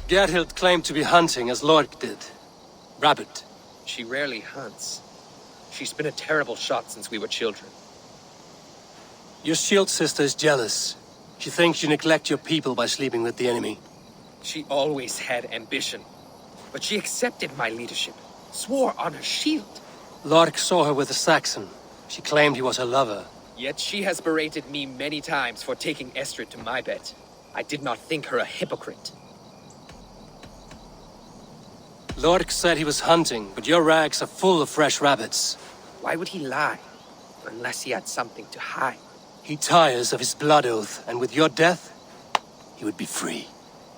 Gerhild claimed to be hunting as Lork did. Rabbit. She rarely hunts. She's been a terrible shot since we were children. Your shield sister is jealous. She thinks you neglect your people by sleeping with the enemy. She always had ambition. But she accepted my leadership. Swore on her shield. Lork saw her with a Saxon. She claimed he was her lover. Yet she has berated me many times for taking Estrid to my bed. I did not think her a hypocrite. Lork said he was hunting, but your rags are full of fresh rabbits. Why would he lie? Unless he had something to hide. He tires of his blood oath, and with your death, he would be free.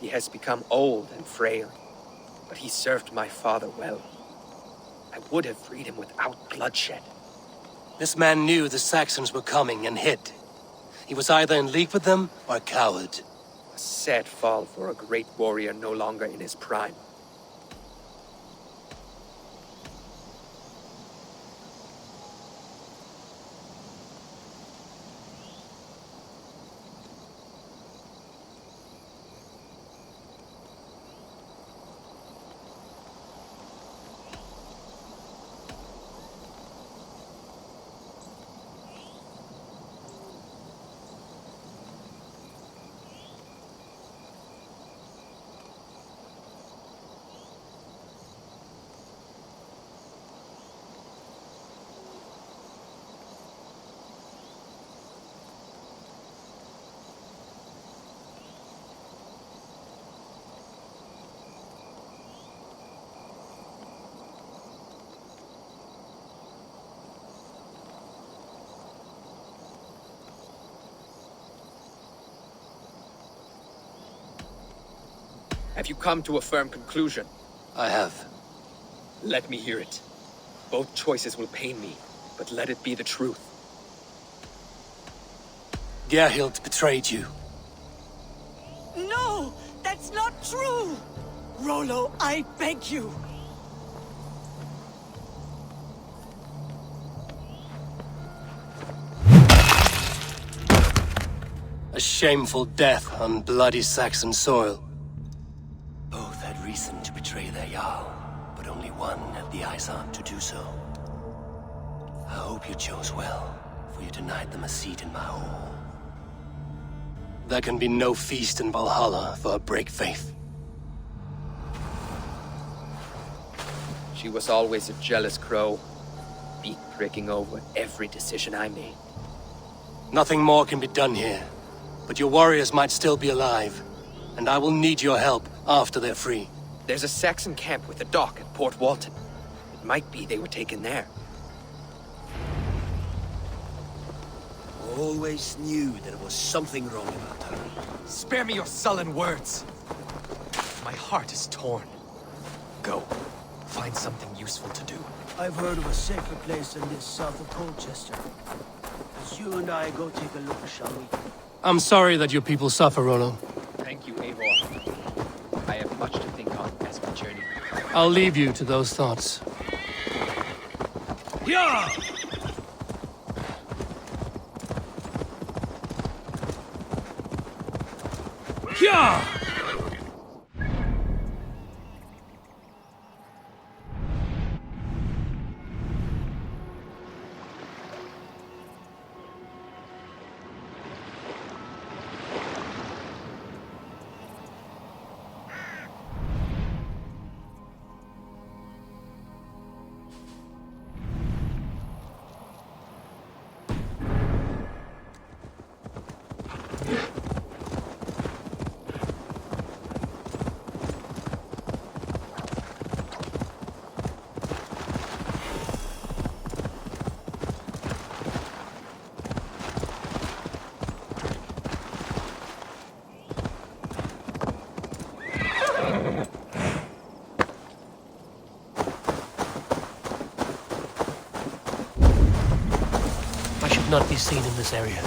He has become old and frail, but he served my father well. I would have freed him without bloodshed. This man knew the Saxons were coming and hid. He was either in league with them or a coward. A sad fall for a great warrior no longer in his prime. Have you come to a firm conclusion? I have. Let me hear it. Both choices will pain me, but let it be the truth. Gerhild betrayed you. No! That's not true! Rollo, I beg you! A shameful death on bloody Saxon soil. Both had reason to betray their Jarl, but only one had the eyes on to do so. I hope you chose well, for you denied them a seat in my hall. There can be no feast in Valhalla for a break faith. She was always a jealous crow, beak pricking over every decision I made. Nothing more can be done here, but your warriors might still be alive, and I will need your help after they're free. There's a Saxon camp with a dock at Port Walton. It might be they were taken there. Always knew there was something wrong about her. Spare me your sullen words. My heart is torn. Go. Find something useful to do. I've heard of a safer place than this south of Colchester. As you and I go take a look, shall we? I'm sorry that your people suffer, Rollo. Thank you, Eivor. I have much to think on as we journey. I'll leave you to those thoughts. Yeah! Yeah! should not be seen in this area.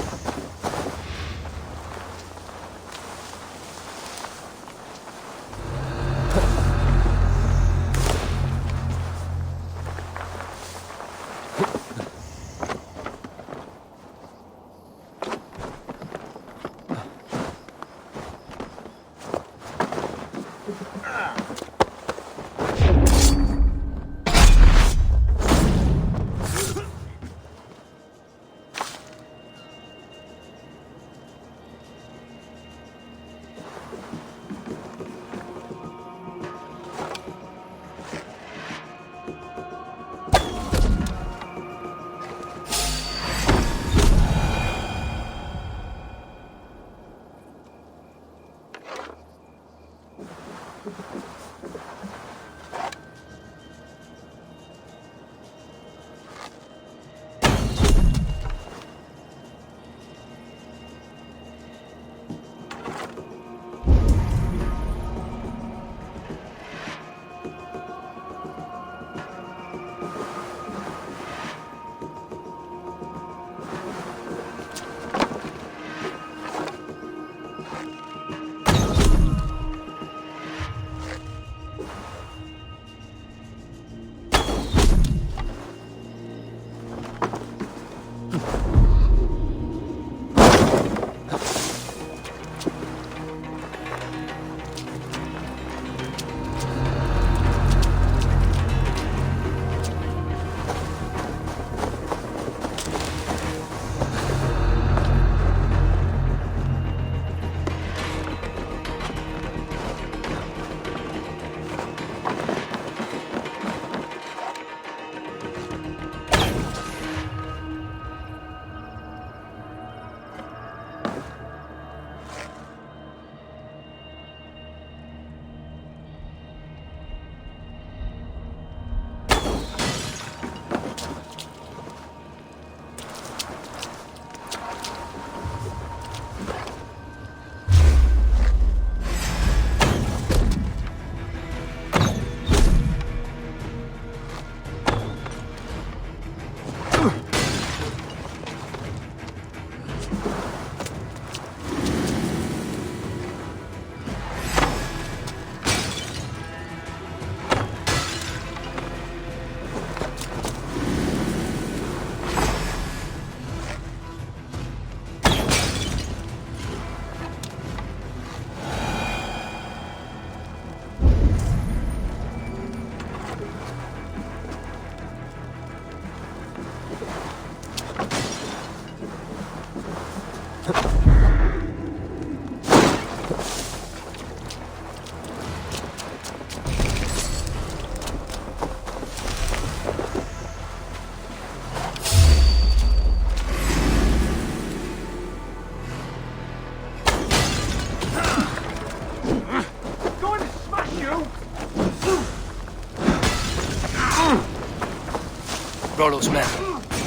Rollo's men,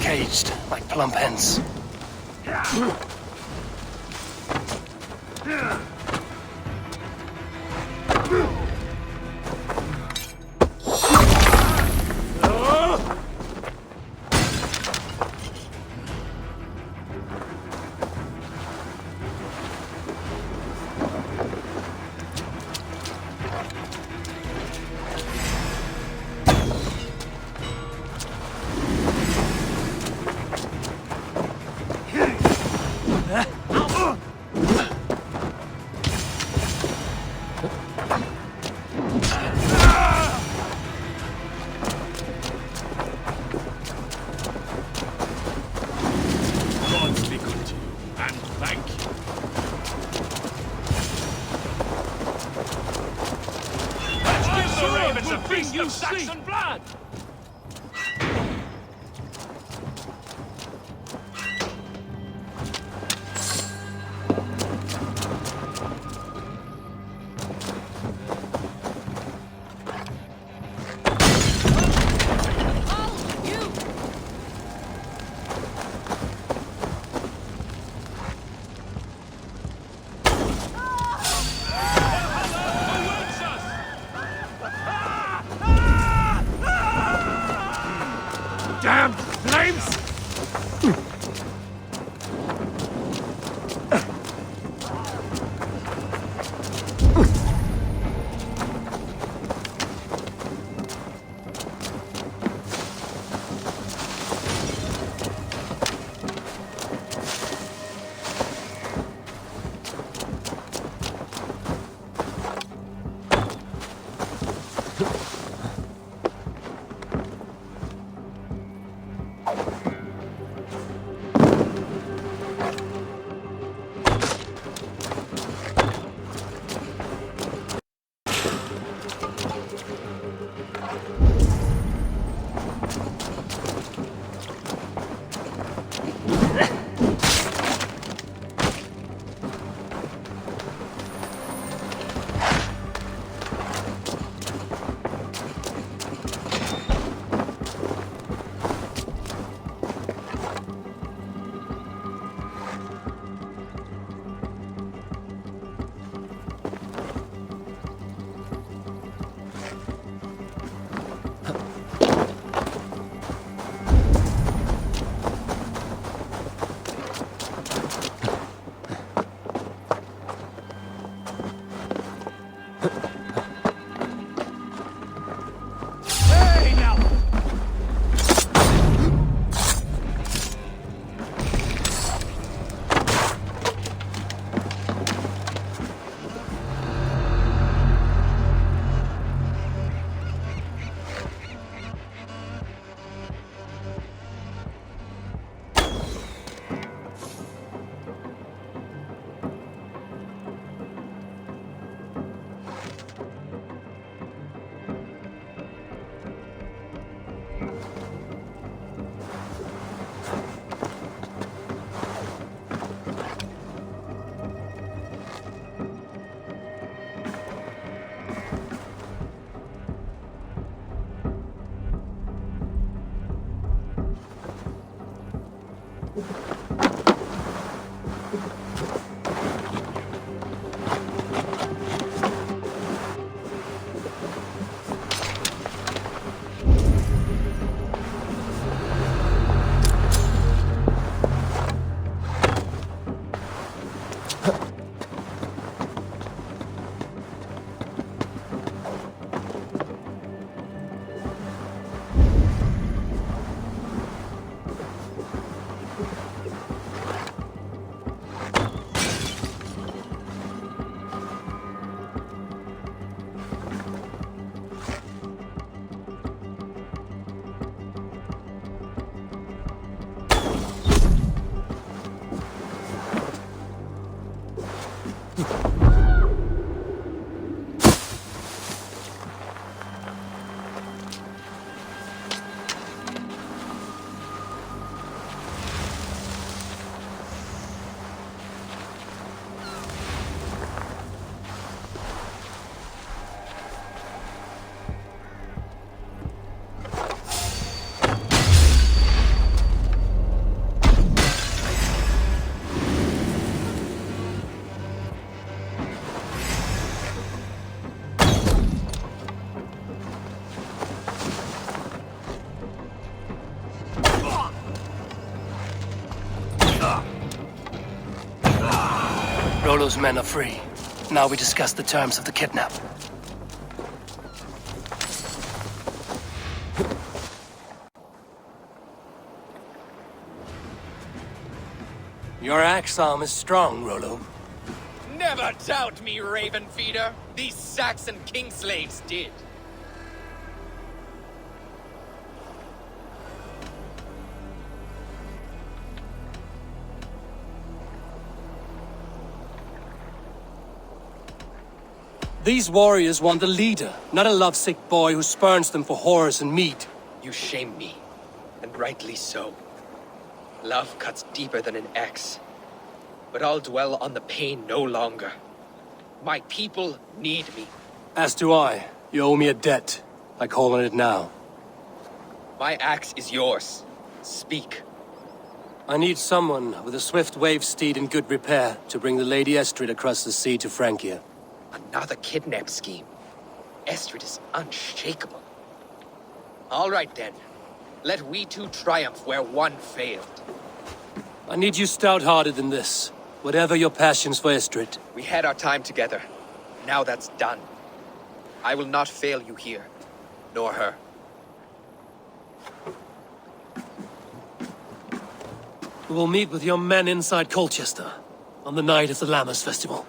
caged like plump hens. Saxon blood! Damn flames! Rollo's men are free. Now we discuss the terms of the kidnap. Your axe arm is strong, Rollo. Never doubt me, Raven Feeder. These Saxon king slaves did. These warriors want a leader, not a lovesick boy who spurns them for whores and meat. You shame me, and rightly so. Love cuts deeper than an axe. But I'll dwell on the pain no longer. My people need me. As do I. You owe me a debt. I call on it now. My axe is yours. Speak. I need someone with a swift wave steed in good repair to bring the Lady Estrid across the sea to Francia. Another kidnap scheme. Estrid is unshakable. All right then. Let we two triumph where one failed. I need you stout-hearted in this. Whatever your passions for Estrid. We had our time together. Now that's done. I will not fail you here. Nor her. We will meet with your men inside Colchester on the night of the Lammas Festival.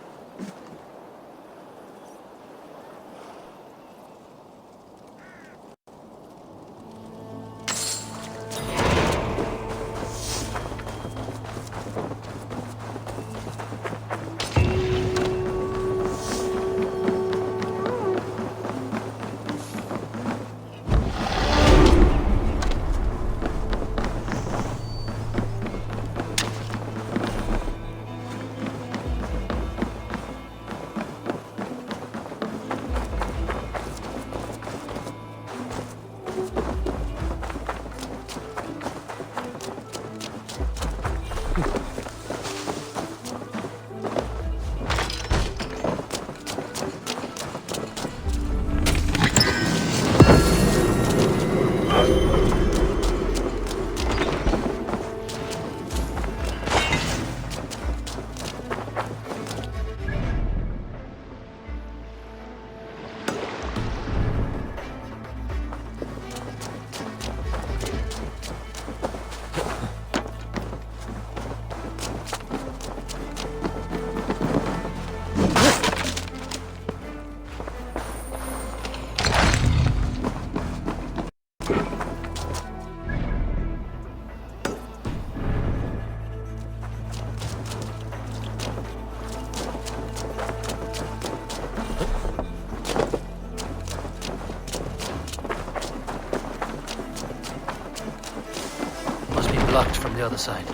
locked from the other side.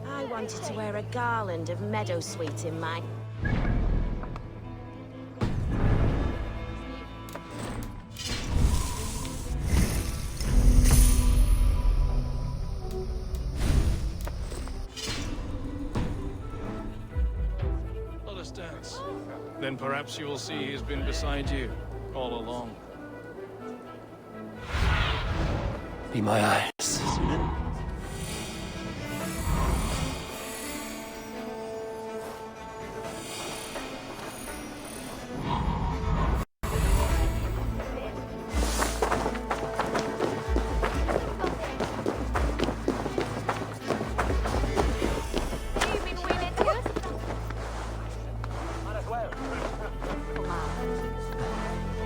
I wanted to wear a garland of meadowsweet in my... Let us dance. Then perhaps you will see he's been beside you all along. Be my eyes.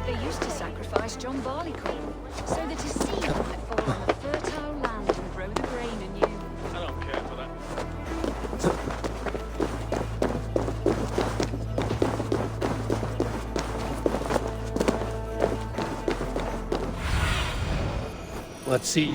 They used to sacrifice John Barleycorn so that his seed might fall on a fertile land and grow the grain anew. I don't care for that. Let's see.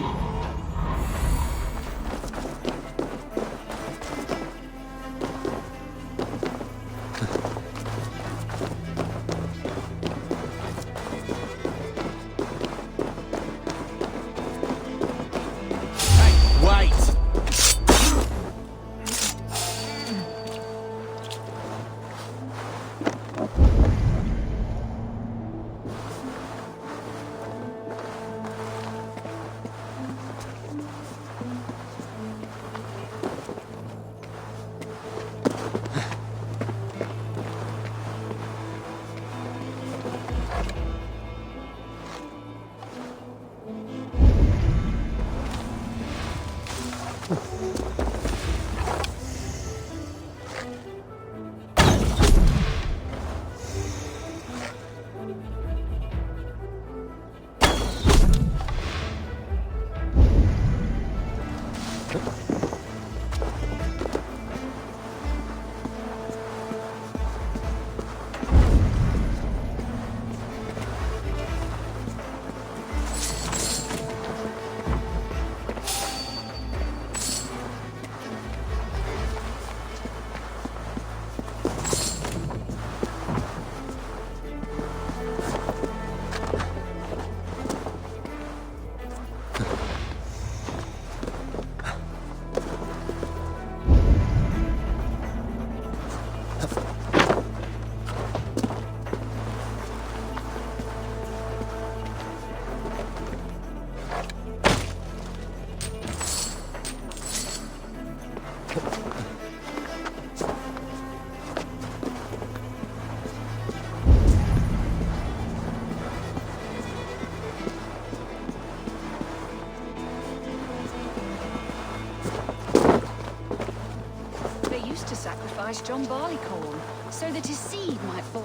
used to sacrifice John Barleycorn so that his seed might fall.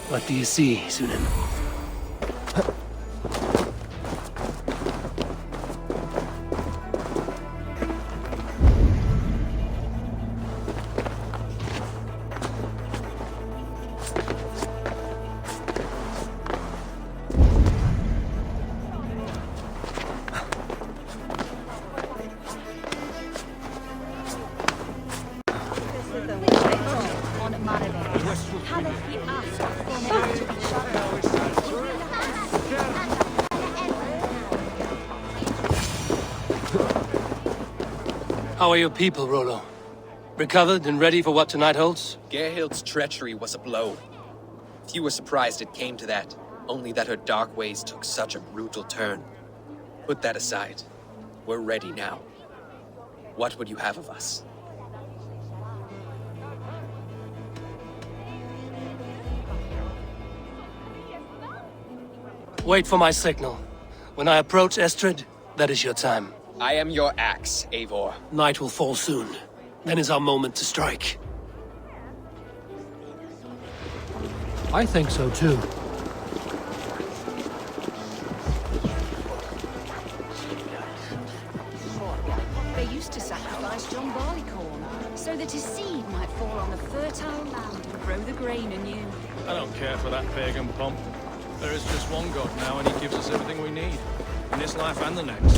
What do you see, Sunan? How are your people, Rollo? Recovered and ready for what tonight holds? Gerhild's treachery was a blow. Few were surprised it came to that, only that her dark ways took such a brutal turn. Put that aside. We're ready now. What would you have of us? Wait for my signal. When I approach Estrid, that is your time. I am your axe, Eivor. Night will fall soon. Then is our moment to strike. I think so too. They used to sacrifice John Barleycorn so that his seed might fall on the fertile land and grow the grain anew. I don't care for that pagan pomp. There is just one God now, and he gives us everything we need. In this life and the next.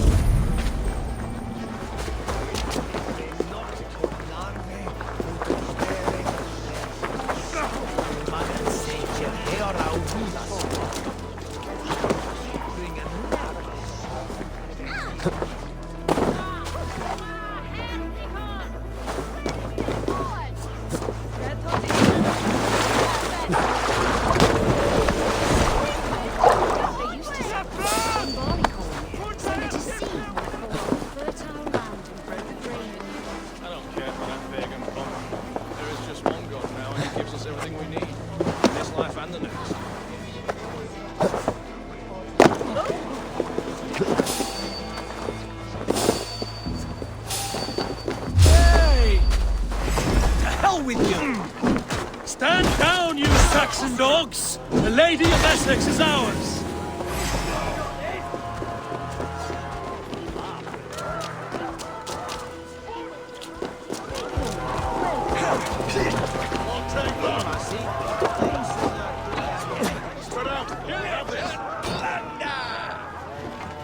Stand down, you Saxon dogs! The Lady of Essex is ours!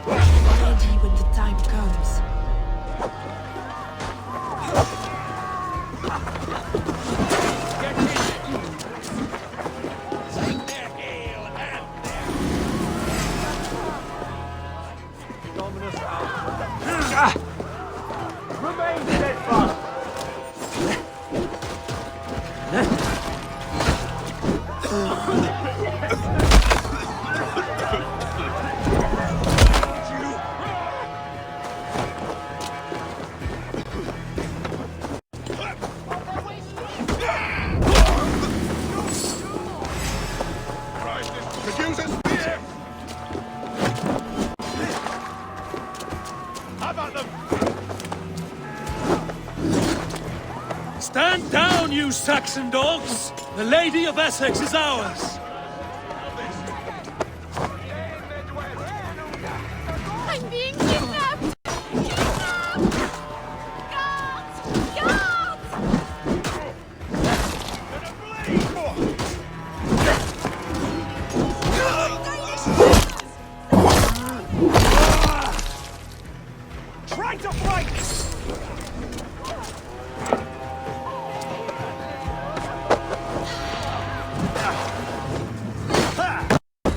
Ready when the time comes. Remain steadfast! Produce a spear! How about them? Stand down, you Saxon dogs! The Lady of Essex is ours! I'm being kidnapped! Kidnapped! Try to fight!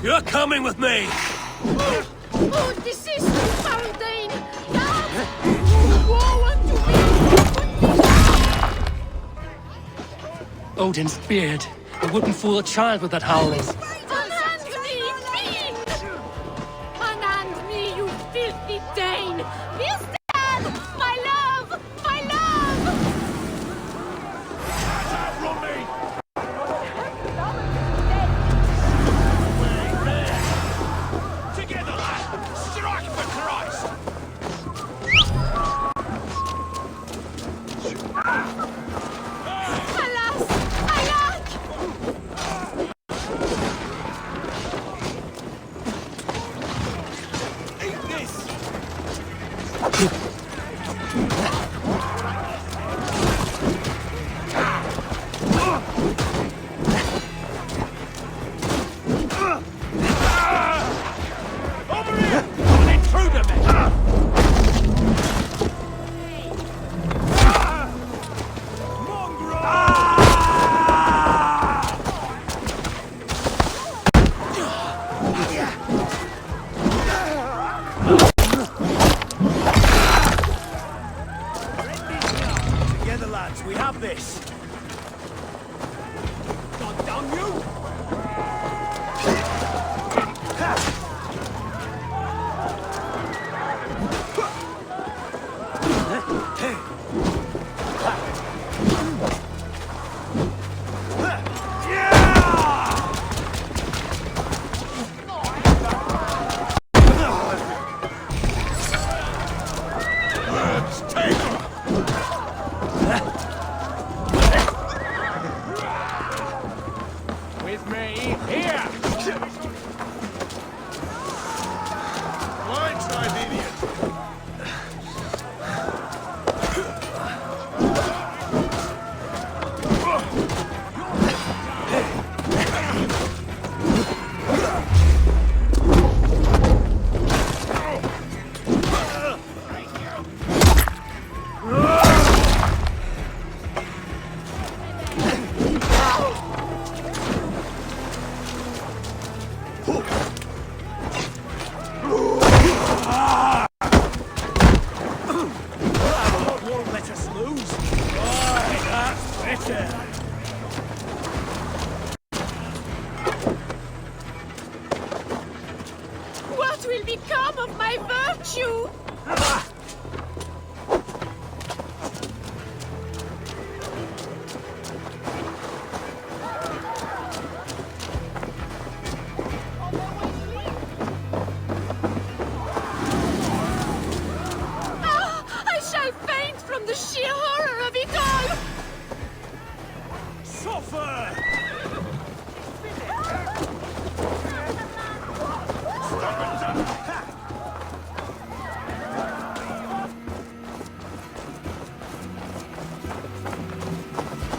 You're coming with me! Oh, this is Faldane! Woe unto me! Odin's beard. It wouldn't fool a child with that howling. Unhand me, fiend! Unhand me, you filthy Dane! Bearstan! My love! My love! Outrun me! Together, lad! Strike for Christ! Alas! Alack! Eat this! Over here! An intruder, man! Together, lads, we have this. God damn you! With me, here! Blindside, idiot! Won't let us lose. Right, that's better. What will become of my virtue? I shall faint from the sheer horror of it all! Suffer!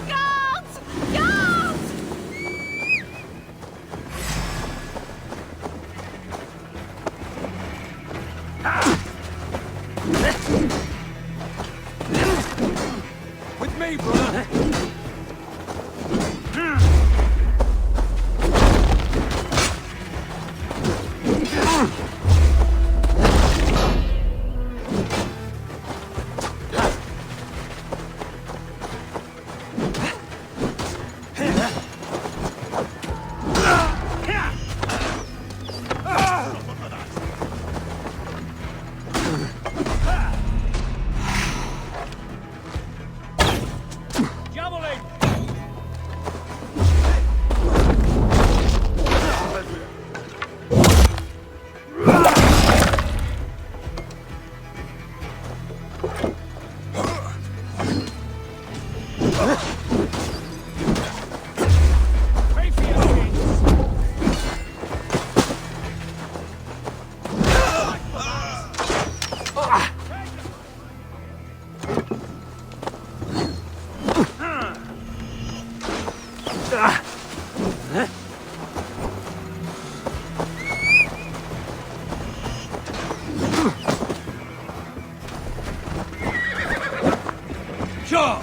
Guards! Guards! With me, brother! Sure!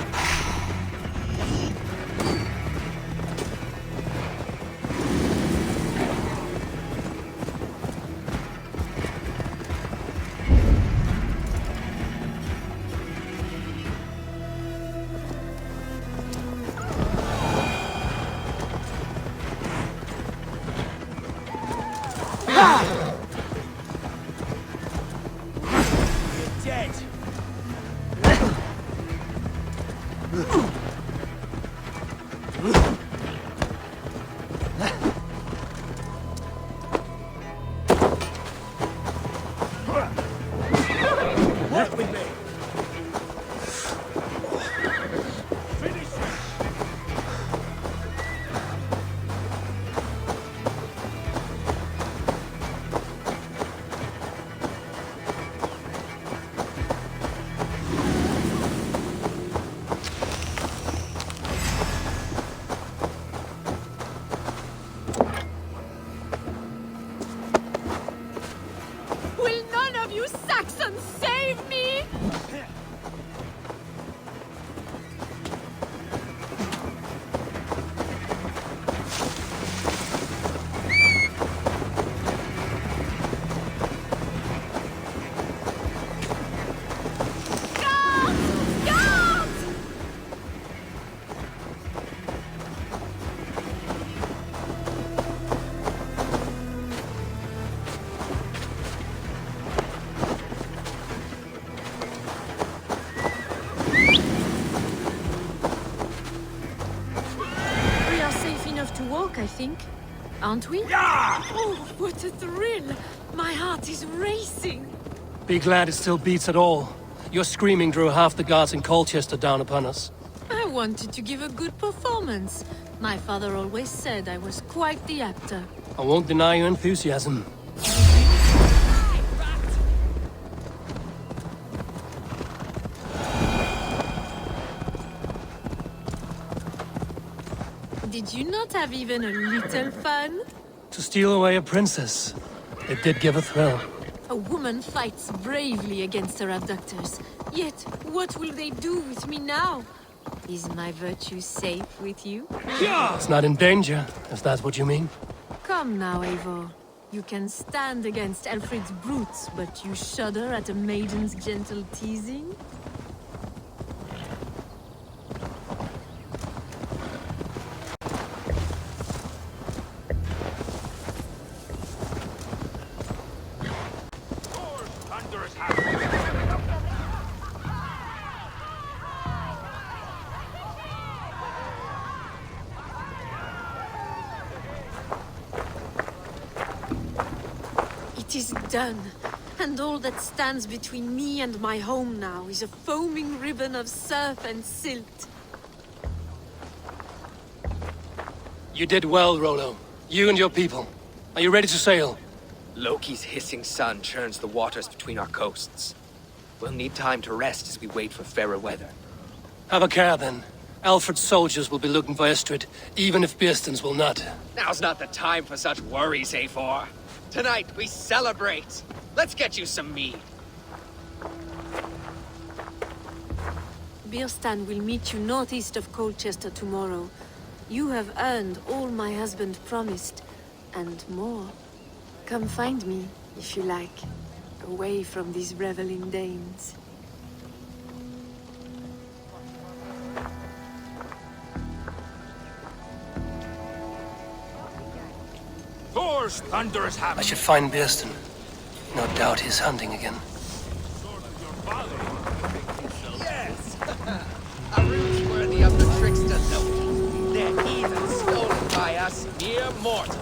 Will none of you Saxons save me? We are safe enough to walk, I think. Aren't we? Yeah! Oh, what a thrill! My heart is racing. Be glad it still beats at all. Your screaming drew half the guards in Colchester down upon us. I wanted to give a good performance. My father always said I was quite the actor. I won't deny your enthusiasm. Did you not have even a little fun? To steal away a princess, it did give a thrill. A woman fights bravely against her abductors. Yet, what will they do with me now? Is my virtue safe with you? It's not in danger, if that's what you mean. Come now, Eivor. You can stand against Alfred's brutes, but you shudder at a maiden's gentle teasing? It is done, and all that stands between me and my home now is a foaming ribbon of surf and silt. You did well, Rollo. You and your people. Are you ready to sail? Loki's hissing sun churns the waters between our coasts. We'll need time to rest as we wait for fairer weather. Have a care, then. Alfred's soldiers will be looking for Estrid, even if Beerstens will not. Now's not the time for such worries, Eivor. Tonight, we celebrate. Let's get you some mead. Birstan will meet you northeast of Colchester tomorrow. You have earned all my husband promised, and more. Come find me, if you like, away from these reveling Danes. Thor's thunderous hammer. I should find Beersten. No doubt he's hunting again. Yes! A ruse worthy of the trickster Loki. They're even stolen by us mere mortals.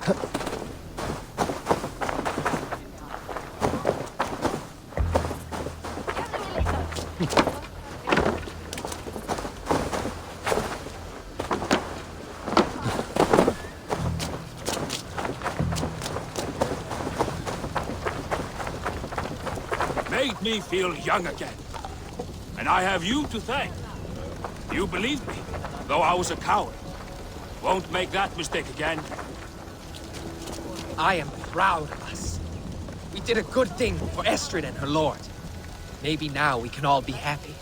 Made me feel young again. And I have you to thank. You believed me, though I was a coward. Won't make that mistake again. I am proud of us. We did a good thing for Estrid and her lord. Maybe now we can all be happy.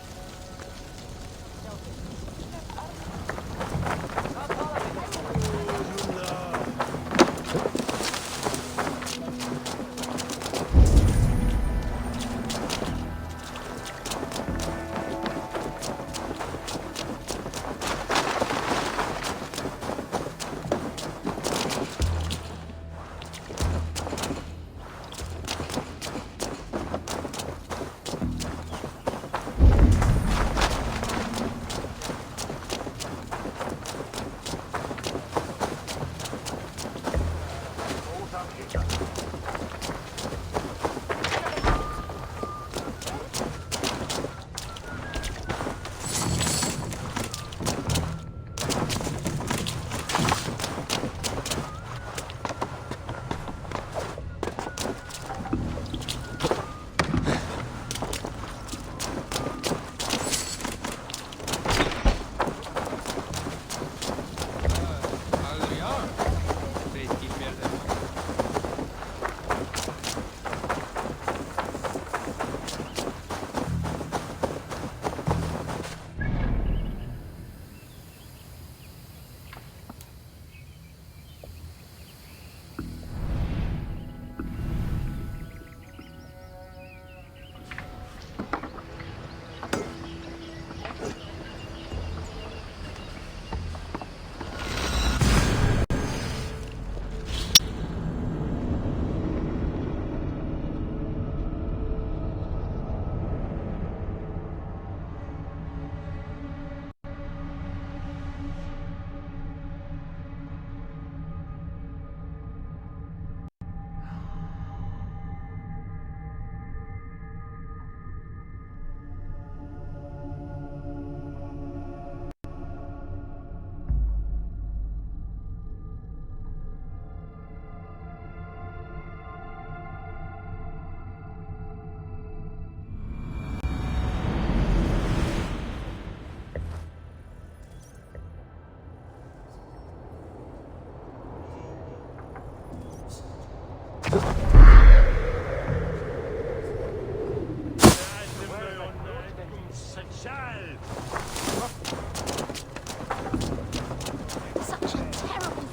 Such a terrible thing to happen.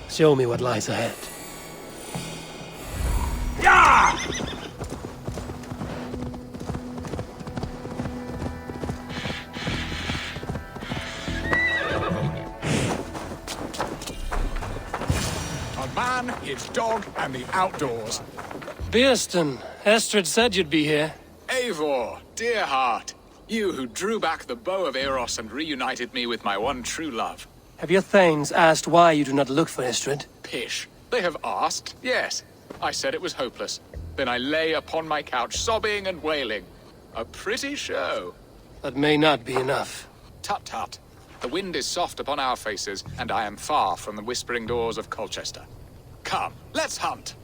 Show me what lies ahead. A man, his dog, and the outdoors. Beerston, Estrid said you'd be here. Eivor, dear heart. You who drew back the bow of Eros and reunited me with my one true love. Have your thanes asked why you do not look for Estrid? Pish. They have asked, yes. I said it was hopeless. Then I lay upon my couch, sobbing and wailing. A pretty show. That may not be enough. Tut-tut. The wind is soft upon our faces, and I am far from the whispering doors of Colchester. Come, let's hunt!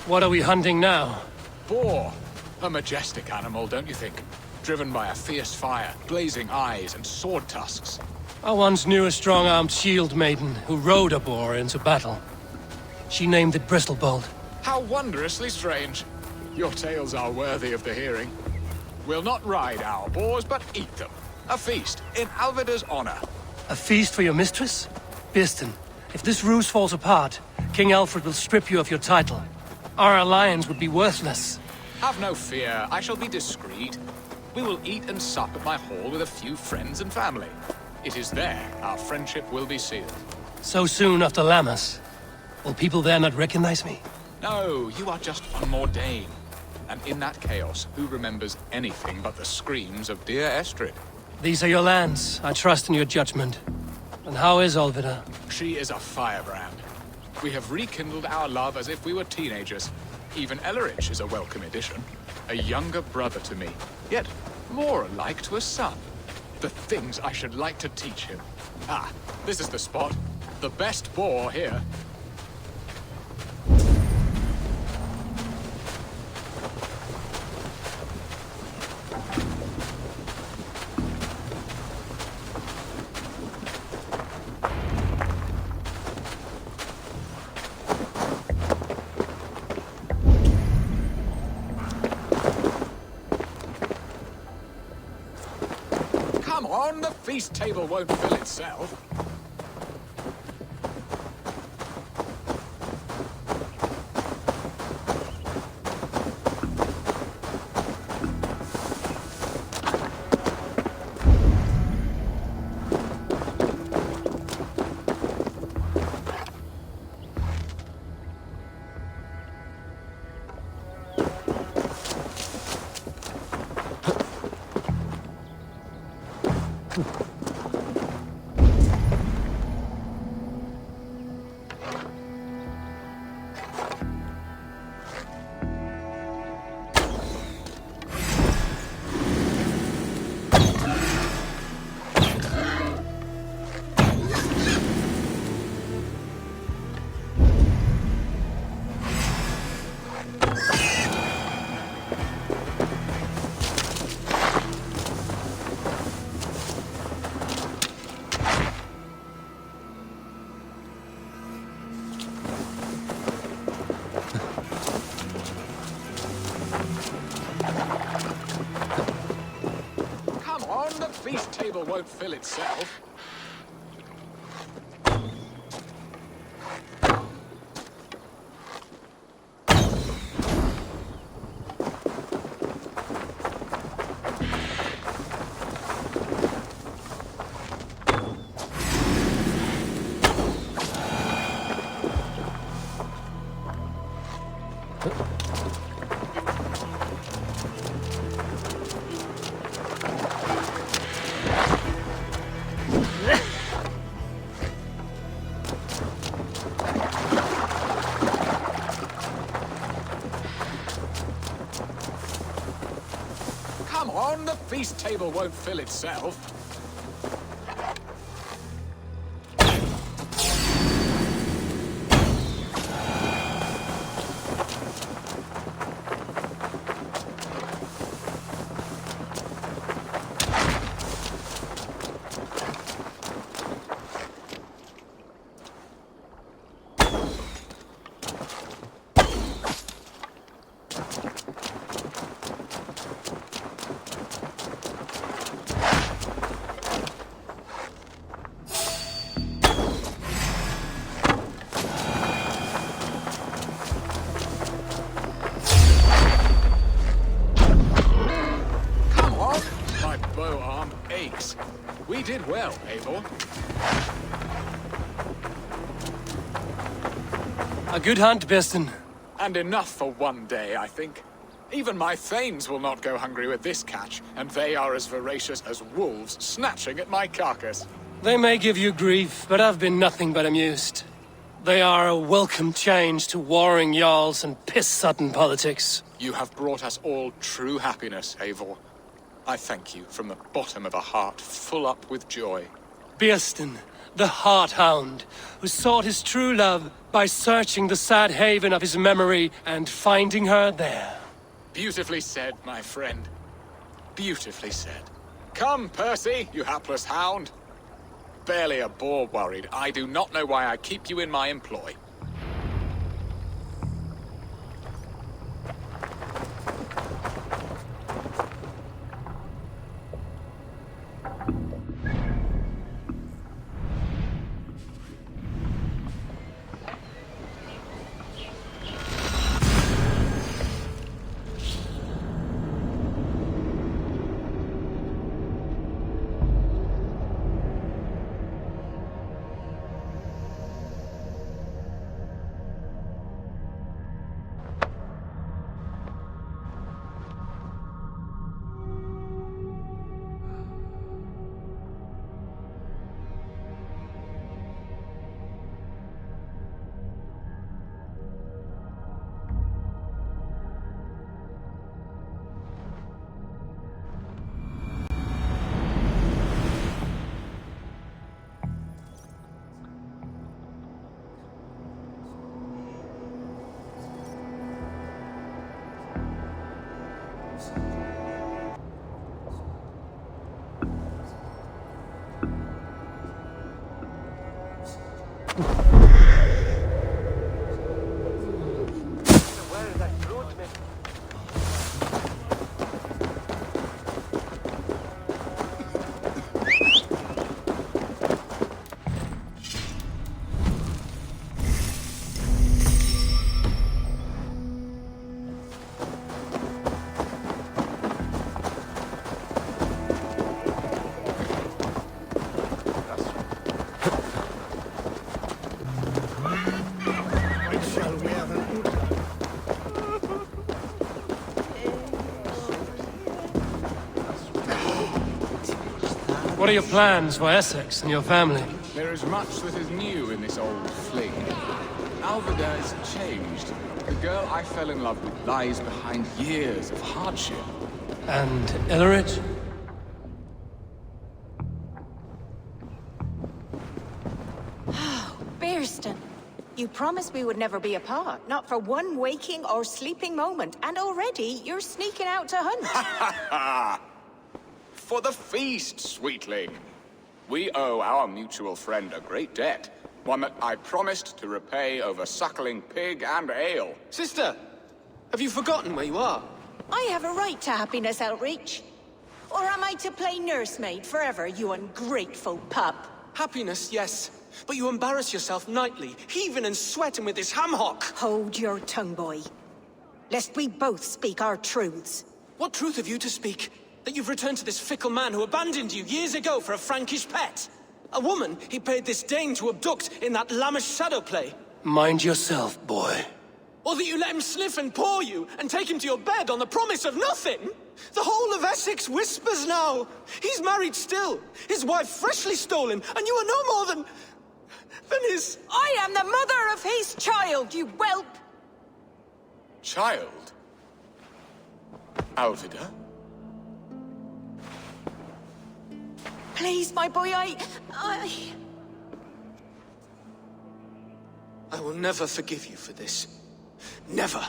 What are we hunting now? Boar. A majestic animal, don't you think? Driven by a fierce fire, blazing eyes, and sword tusks. I once knew a strong-armed shield maiden who rode a boar into battle. She named it Bristolbolt. How wondrously strange. Your tales are worthy of the hearing. We'll not ride our boars, but eat them. A feast, in Alvida's honor. A feast for your mistress? Birston, if this ruse falls apart, King Alfred will strip you of your title. Our alliance would be worthless. Have no fear, I shall be discreet. We will eat and sup at my hall with a few friends and family. It is there our friendship will be sealed. So soon after Lammas? Will people there not recognize me? No, you are just one more Dane. And in that chaos, who remembers anything but the screams of dear Estrid? These are your lands. I trust in your judgment. And how is Alvida? She is a firebrand. We have rekindled our love as if we were teenagers. Even Ellerich is a welcome addition. A younger brother to me, yet more alike to a son. The things I should like to teach him. Ah, this is the spot. The best boar here. Come on, the feast table won't fill itself. Feast table won't fill itself. Come on, the feast table won't fill itself. We did well, Eivor. A good hunt, Birston. And enough for one day, I think. Even my thanes will not go hungry with this catch, and they are as voracious as wolves snatching at my carcass. They may give you grief, but I've been nothing but amused. They are a welcome change to warring jarls and piss-sudden politics. You have brought us all true happiness, Eivor. I thank you from the bottom of a heart full up with joy. Birston, The Heart Hound, who sought his true love by searching the sad haven of his memory and finding her there. Beautifully said, my friend. Beautifully said. Come, Percy, you hapless hound. Barely a boar worried. I do not know why I keep you in my employ. What are your plans for Essex and your family? There is much that is new in this old fling. Alvida has changed. The girl I fell in love with lies behind years of hardship. And Elleridge? Bearston, you promised we would never be apart, not for one waking or sleeping moment, and already you're sneaking out to hunt. For the feast, sweetling. We owe our mutual friend a great debt. One that I promised to repay over suckling pig and ale. Sister, have you forgotten where you are? I have a right to happiness, Outreach. Or am I to play nursemaid forever, you ungrateful pup? Happiness, yes. But you embarrass yourself nightly, heaving and sweating with this ham-hock. Hold your tongue, boy. Lest we both speak our truths. What truth have you to speak? That you've returned to this fickle man who abandoned you years ago for a Frankish pet? A woman he paid this Dane to abduct in that lammish shadow play? Mind yourself, boy. Or that you let him sniff and paw you, and take him to your bed on the promise of nothing? The whole of Essex whispers now. He's married still, his wife freshly stolen, and you are no more than his... I am the mother of his child, you whelp! Child? Alvida? Please, my boy, I will never forgive you for this. Never.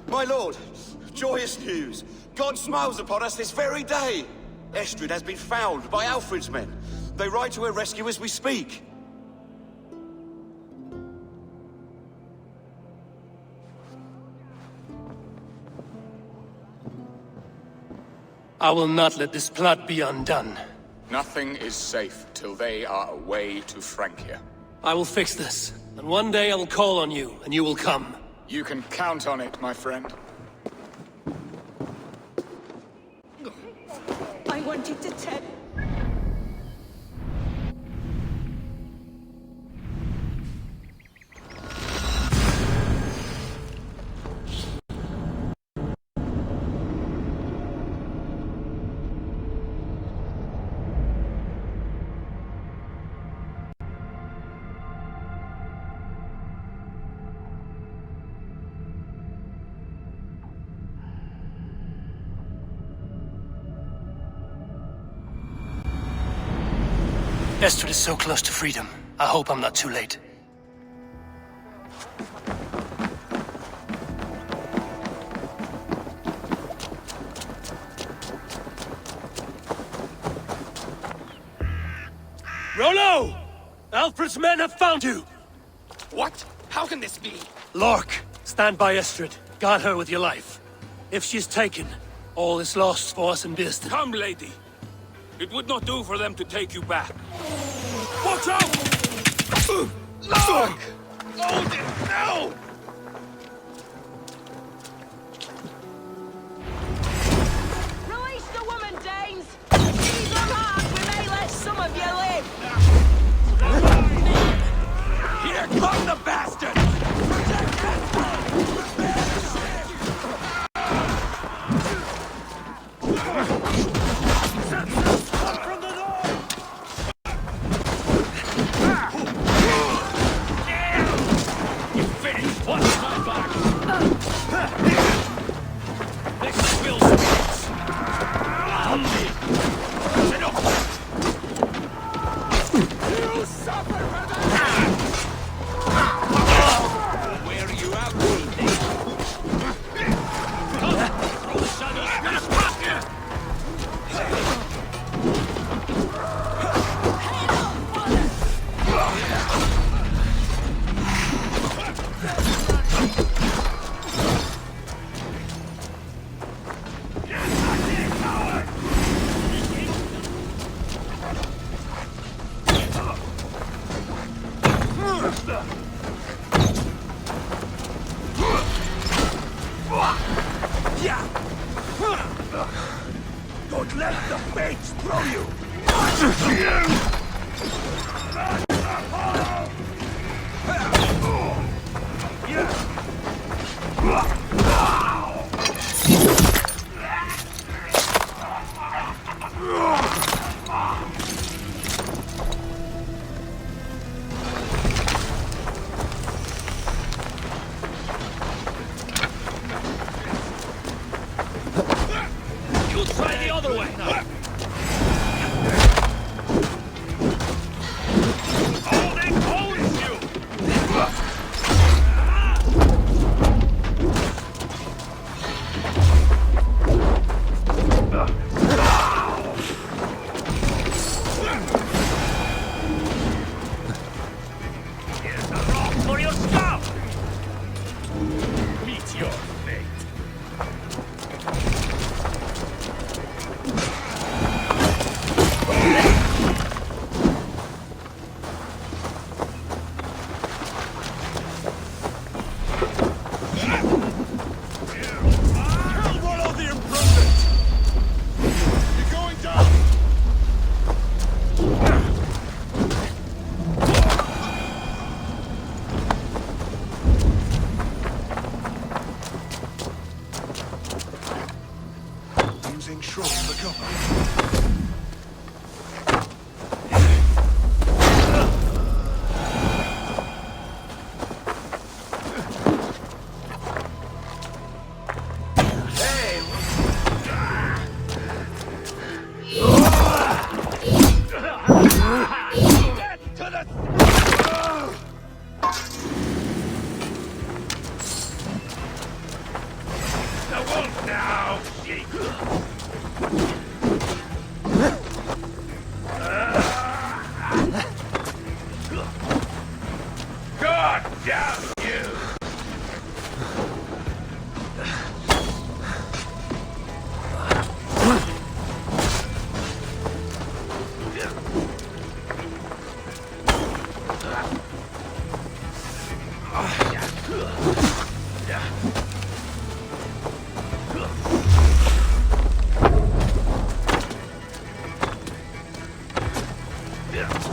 My lord, joyous news. God smiles upon us this very day. Estrid has been found by Alfred's men. They ride to her rescue as we speak. I will not let this plot be undone. Nothing is safe till they are away to Francia. I will fix this, and one day I will call on you, and you will come. You can count on it, my friend. I wanted to tell... Estrid is so close to freedom. I hope I'm not too late. Rollo! Alfred's men have found you! What? How can this be? Lork, stand by Estrid. Guard her with your life. If she's taken, all is lost for us in Bearston. Come, lady. It would not do for them to take you back. Watch out! Lork! Odin, no! Release the woman, Danes! These unarmed, we may let some of you live! Here come the bastards! Protect Estrid! Prepare the ship! Come from the north! You finished! Watch my back! This will speaks! You suffer for that! Where are you out, lady? Throw the shadows! Don't let the fates throw you! You try the other way! For your scalp! Meet your fate. Kill Rollo the Improvement! You're going down! Using Shroud for cover. The wolf now, sheep! God damn you!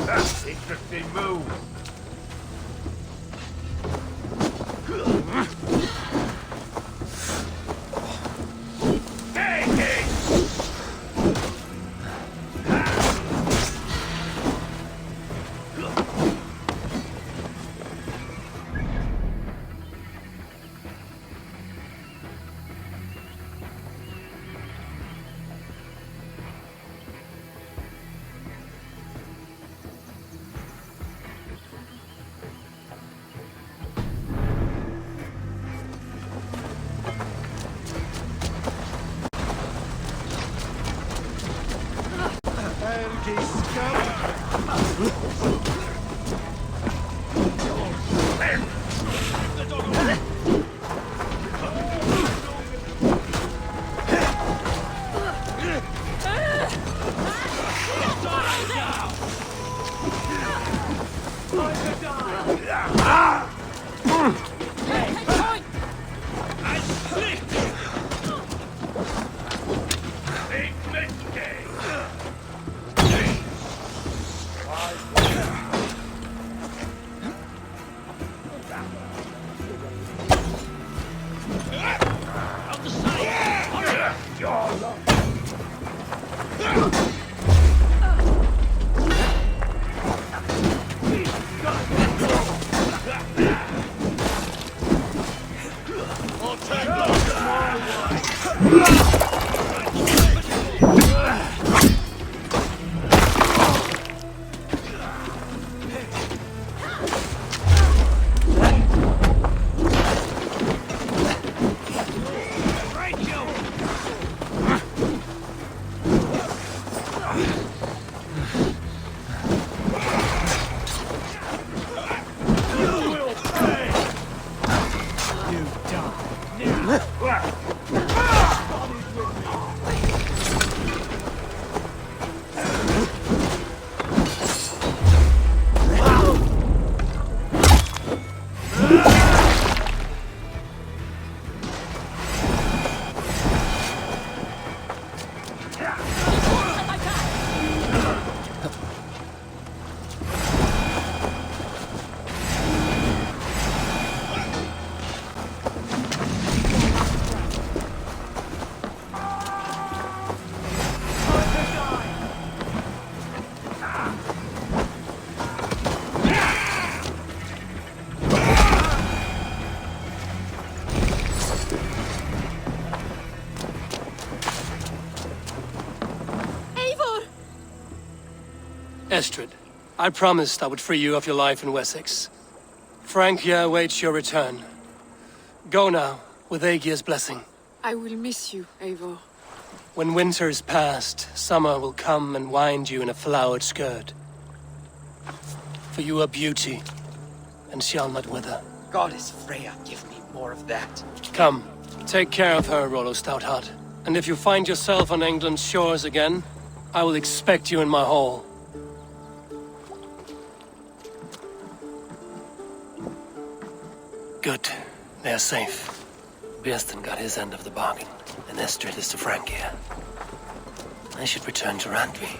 That's interesting move. Take it! Estrid, I promised I would free you of your life in Wessex. Frank here awaits your return. Go now, with Aegir's blessing. I will miss you, Eivor. When winter is past, summer will come and wind you in a flowered skirt. For you are beauty, and shall not wither. Goddess Freya, give me more of that. Come, take care of her, Rollo Stoutheart. And if you find yourself on England's shores again, I will expect you in my hall. Good. They're safe. Bjersten got his end of the bargain, and Estrid is to Frank here. I should return to Randvi.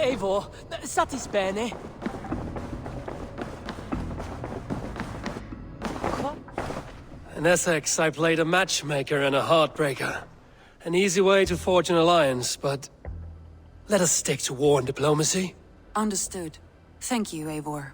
Eivor, satis bene. In Essex, I played a matchmaker and a heartbreaker. An easy way to forge an alliance, but... let us stick to war and diplomacy. Understood. Thank you, Eivor.